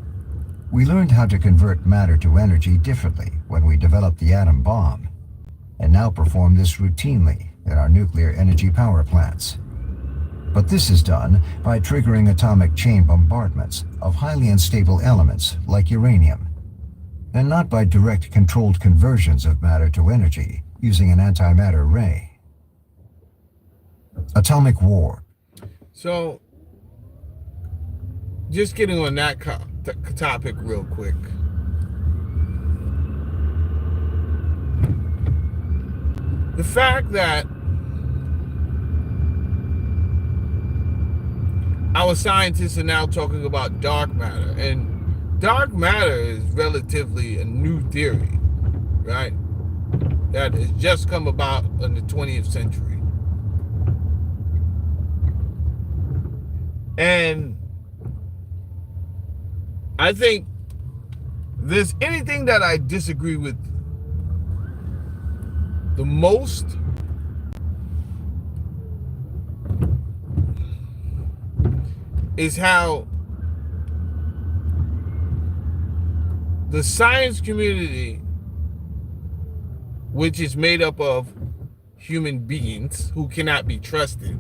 We learned how to convert matter to energy differently when we developed the atom bomb, and now perform this routinely in our nuclear energy power plants. But this is done by triggering atomic chain bombardments of highly unstable elements like uranium, and not by direct controlled conversions of matter to energy using an antimatter ray. Atomic war. So, just getting on that topic real quick. The fact that our scientists are now talking about dark matter, and Dark matter is relatively a new theory, right? That has just come about in the 20th century. And I think there's anything that I disagree with the most is how the science community, which is made up of human beings who cannot be trusted,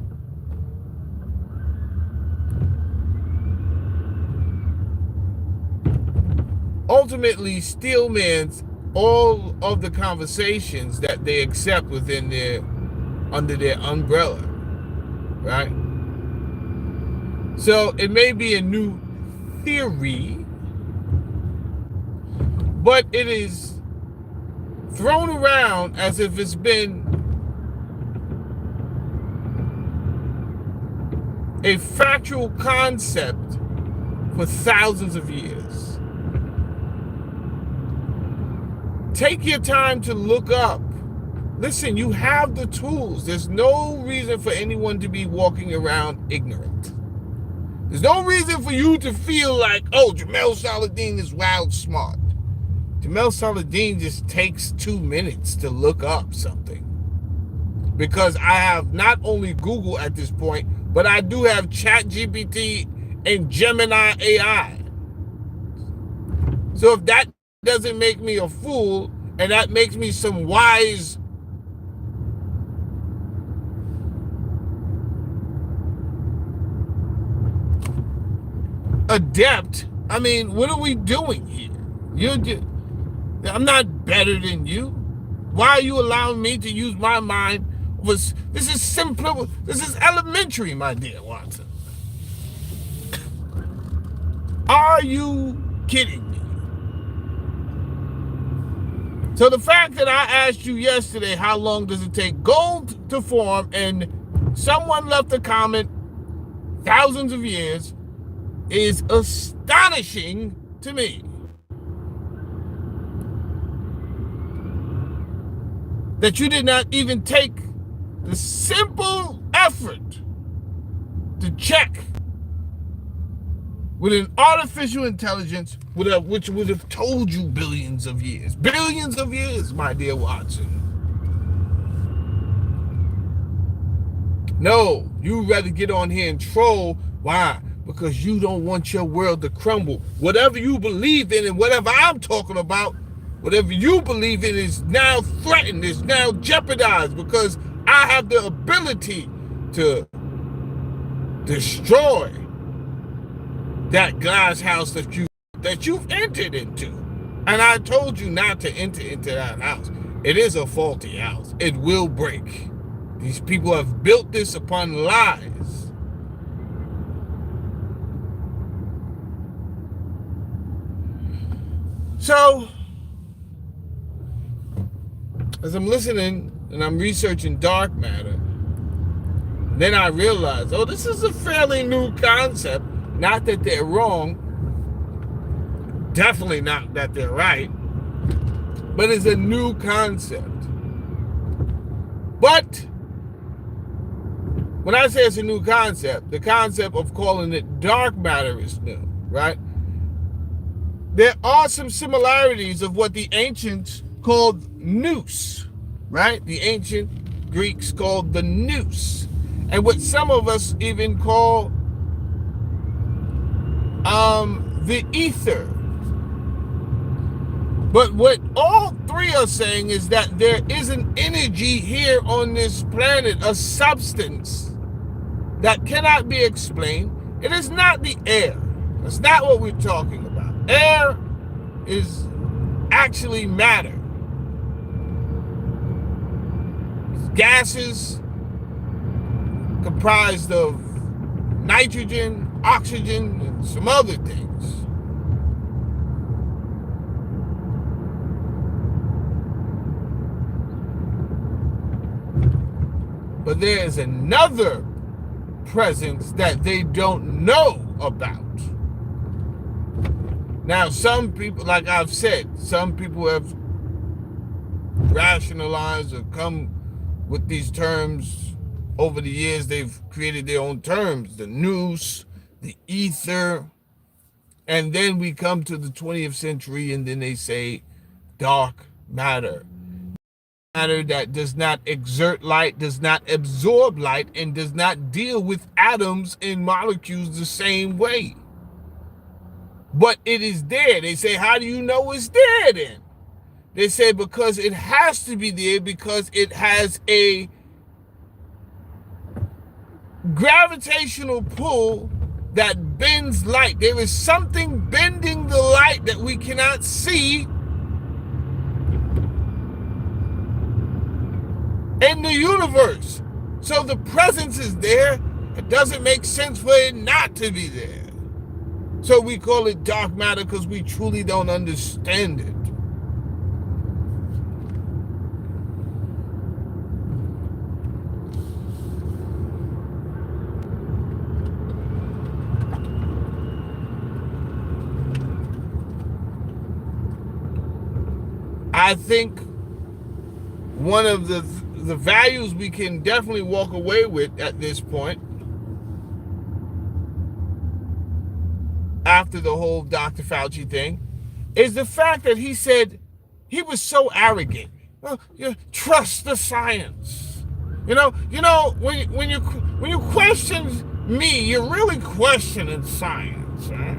ultimately stillmans all of the conversations that they accept within under their umbrella, right? So it may be a new theory, but it is thrown around as if it's been a factual concept for thousands of years. Take your time to look up. Listen, you have the tools. There's no reason for anyone to be walking around ignorant. There's no reason for you to feel like, oh, Jamel Saladin is wild smart. Jamel Saladin just takes 2 minutes to look up something. Because I have not only Google at this point, but I do have ChatGPT and Gemini AI. So if that doesn't make me a fool, and that makes me some wise adept, I mean, what are we doing here? I'm not better than you. Why are you allowing me to use my mind? This is simple. This is elementary, my dear Watson. Are you kidding me? So the fact that I asked you yesterday, how long does it take gold to form, and someone left a comment, thousands of years, is astonishing to me. That you did not even take the simple effort to check with an artificial intelligence which would have told you billions of years. Billions of years, my dear Watson. No, you'd rather get on here and troll. Why? Because you don't want your world to crumble. Whatever you believe in and whatever I'm talking about, whatever you believe in is now threatened, is now jeopardized, because I have the ability to destroy that glass house that you've entered into. And I told you not to enter into that house. It is a faulty house. It will break. These people have built this upon lies. So, as I'm listening and I'm researching dark matter, then I realize, oh, this is a fairly new concept. Not that they're wrong, definitely not that they're right, but it's a new concept. But when I say it's a new concept, the concept of calling it dark matter is new, right? There are some similarities of what the ancients called nous, right? The ancient Greeks called the nous, and what some of us even call the ether. But what all three are saying is that there is an energy here on this planet, a substance that cannot be explained. It is not the air. That's not what we're talking about. Air is actually matter. It's gases comprised of nitrogen, oxygen, and some other things. But there is another presence that they don't know about. Now, some people, like I've said, some people have rationalized or come with these terms over the years. They've created their own terms, the noose, the ether, and then we come to the 20th century and then they say dark matter. Matter that does not exert light, does not absorb light, and does not deal with atoms and molecules the same way. But it is there. They say, how do you know it's there then? They say because it has to be there, because it has a gravitational pull that bends light. There is something bending the light that we cannot see in the universe. So the presence is there. It doesn't make sense for it not to be there. So we call it dark matter because we truly don't understand it. I think one of the values we can definitely walk away with at this point, after the whole Dr. Fauci thing, is the fact that he said he was so arrogant. Well, you trust the science. When you question me, you're really questioning science. Right?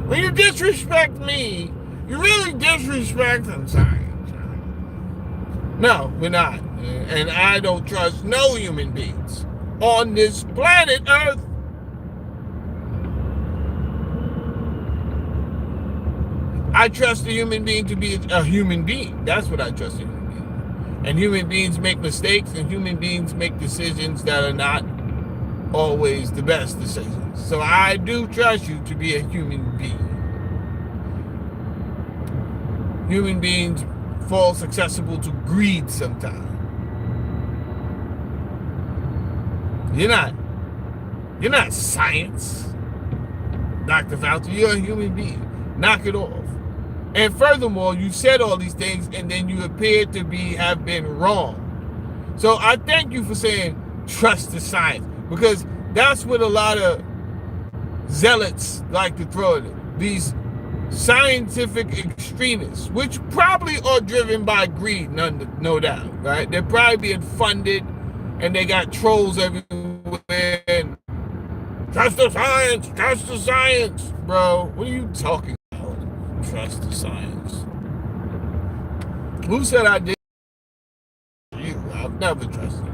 When you disrespect me, you're really disrespecting science. Right? No, we're not. And I don't trust no human beings on this planet Earth. I trust a human being to be a human being. That's what I trust a human being. And human beings make mistakes, and human beings make decisions that are not always the best decisions. So I do trust you to be a human being. Human beings fall susceptible to greed sometimes. You're not science, Dr. Fauci. You're a human being. Knock it off. And furthermore, you said all these things and then you appear to have been wrong. So I thank you for saying trust the science, because that's what a lot of zealots like to throw at it. These scientific extremists, which probably are driven by greed, no doubt, right? They're probably being funded and they got trolls everywhere. And, trust the science, bro. What are you talking about? Trust the science. Who said I did? You. I've never trusted you.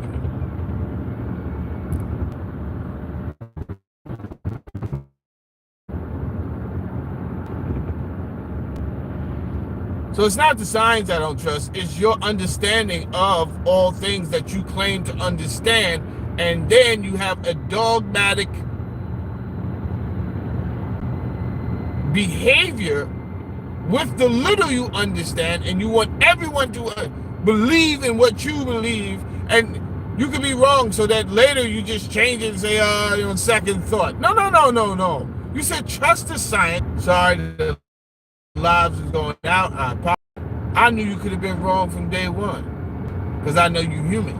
So it's not the science I don't trust, it's your understanding of all things that you claim to understand, and then you have a dogmatic behavior with the little you understand, and you want everyone to believe in what you believe, and you could be wrong so that later you just change it and say, on second thought. No. You said trust the science. Sorry, the lives is going out. I knew you could have been wrong from day one, because I know you're human.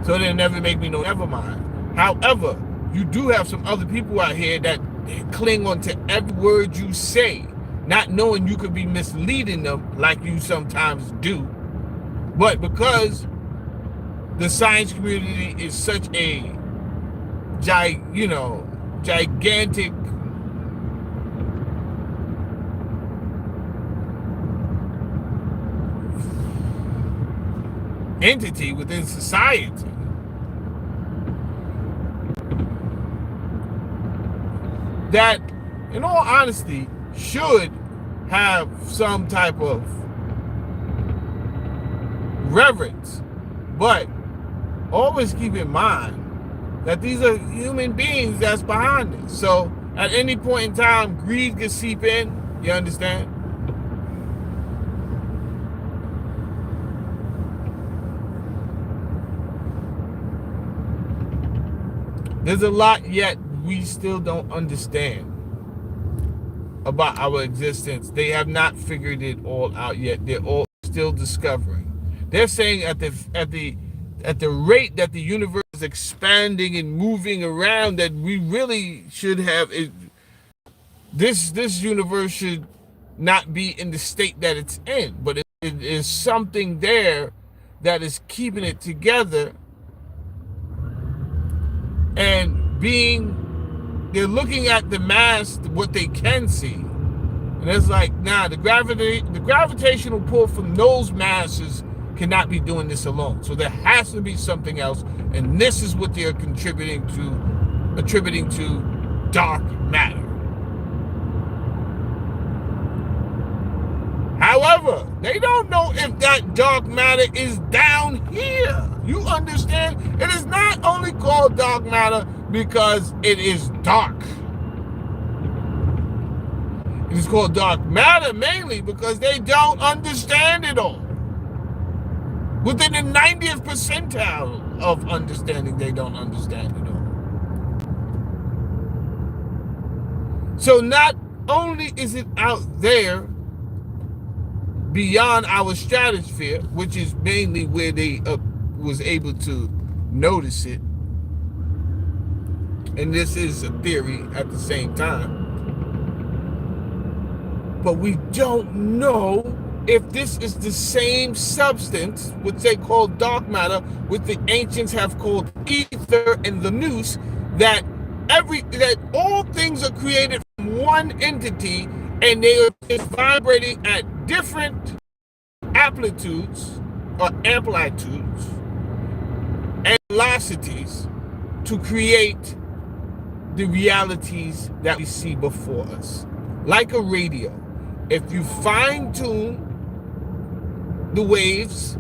So it'll never make me know, never mind. However, you do have some other people out here that cling on to every word you say, not knowing you could be misleading them like you sometimes do. But because the science community is such a gigantic entity within society, that, in all honesty, should have some type of reverence. But always keep in mind that these are human beings that's behind this. So at any point in time, greed can seep in. You understand? There's a lot yet we still don't understand. about our existence. They have not figured it all out yet. They're all still discovering. They're saying at the rate that the universe is expanding and moving around, that we really should have it, this universe should not be in the state that it's in, but it is something there that is keeping it together and they're looking at the mass, what they can see, and it's like, nah, the gravitational pull from those masses cannot be doing this alone. So there has to be something else, and this is what they're attributing to dark matter. However, they don't know if that dark matter is down here. You understand? It is not only called dark matter because it is dark. It is called dark matter mainly because they don't understand it all. Within the 90th percentile of understanding, they don't understand it all. So not only is it out there beyond our stratosphere, which is mainly where they was able to notice it, and this is a theory at the same time, but we don't know if this is the same substance, which they call dark matter, which the ancients have called ether and the nous, that all things are created from one entity, and they are vibrating at different amplitudes or amplitudes and velocities to create the realities that we see before us. Like a radio, if you fine-tune the waves,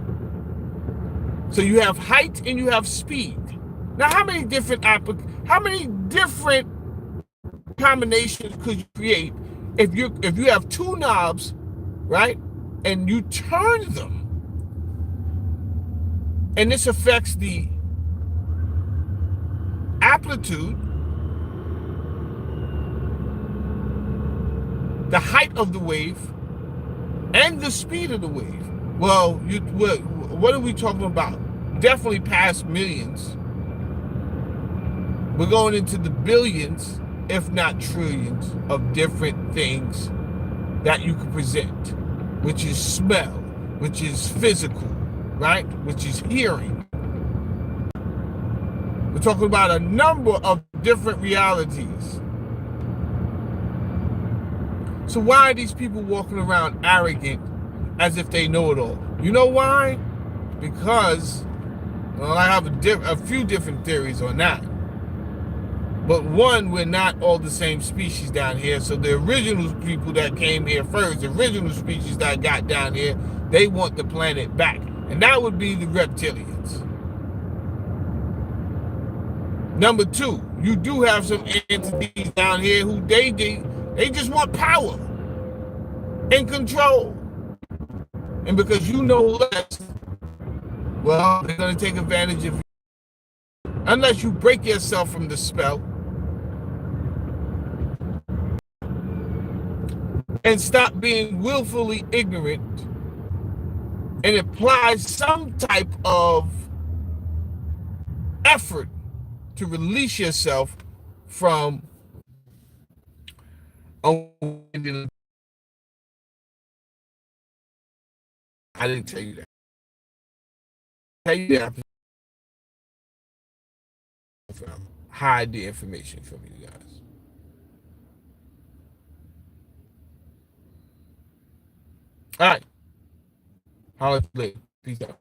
so you have height and you have speed. Now, how many different combinations could you create if you have two knobs, right, and you turn them, and this affects the amplitude, the height of the wave, and the speed of the wave? Well, what are we talking about? Definitely past millions. We're going into the billions, if not trillions, of different things that you can present, which is smell, which is physical, right? Which is hearing. We're talking about a number of different realities. So why are these people walking around arrogant as if they know it all? You know why? Because, well, I have a few different theories on that. But one, we're not all the same species down here. So the original people that came here first, the original species that got down here, they want the planet back. And that would be the reptilians. Number two, you do have some entities down here who they just want power and control. And because you know less, well, they're going to take advantage of you. Unless you break yourself from the spell and stop being willfully ignorant and apply some type of effort to release yourself from awakening. I didn't tell you that. Tell you that. Hide the information from you guys. All right. Holla later. Peace out.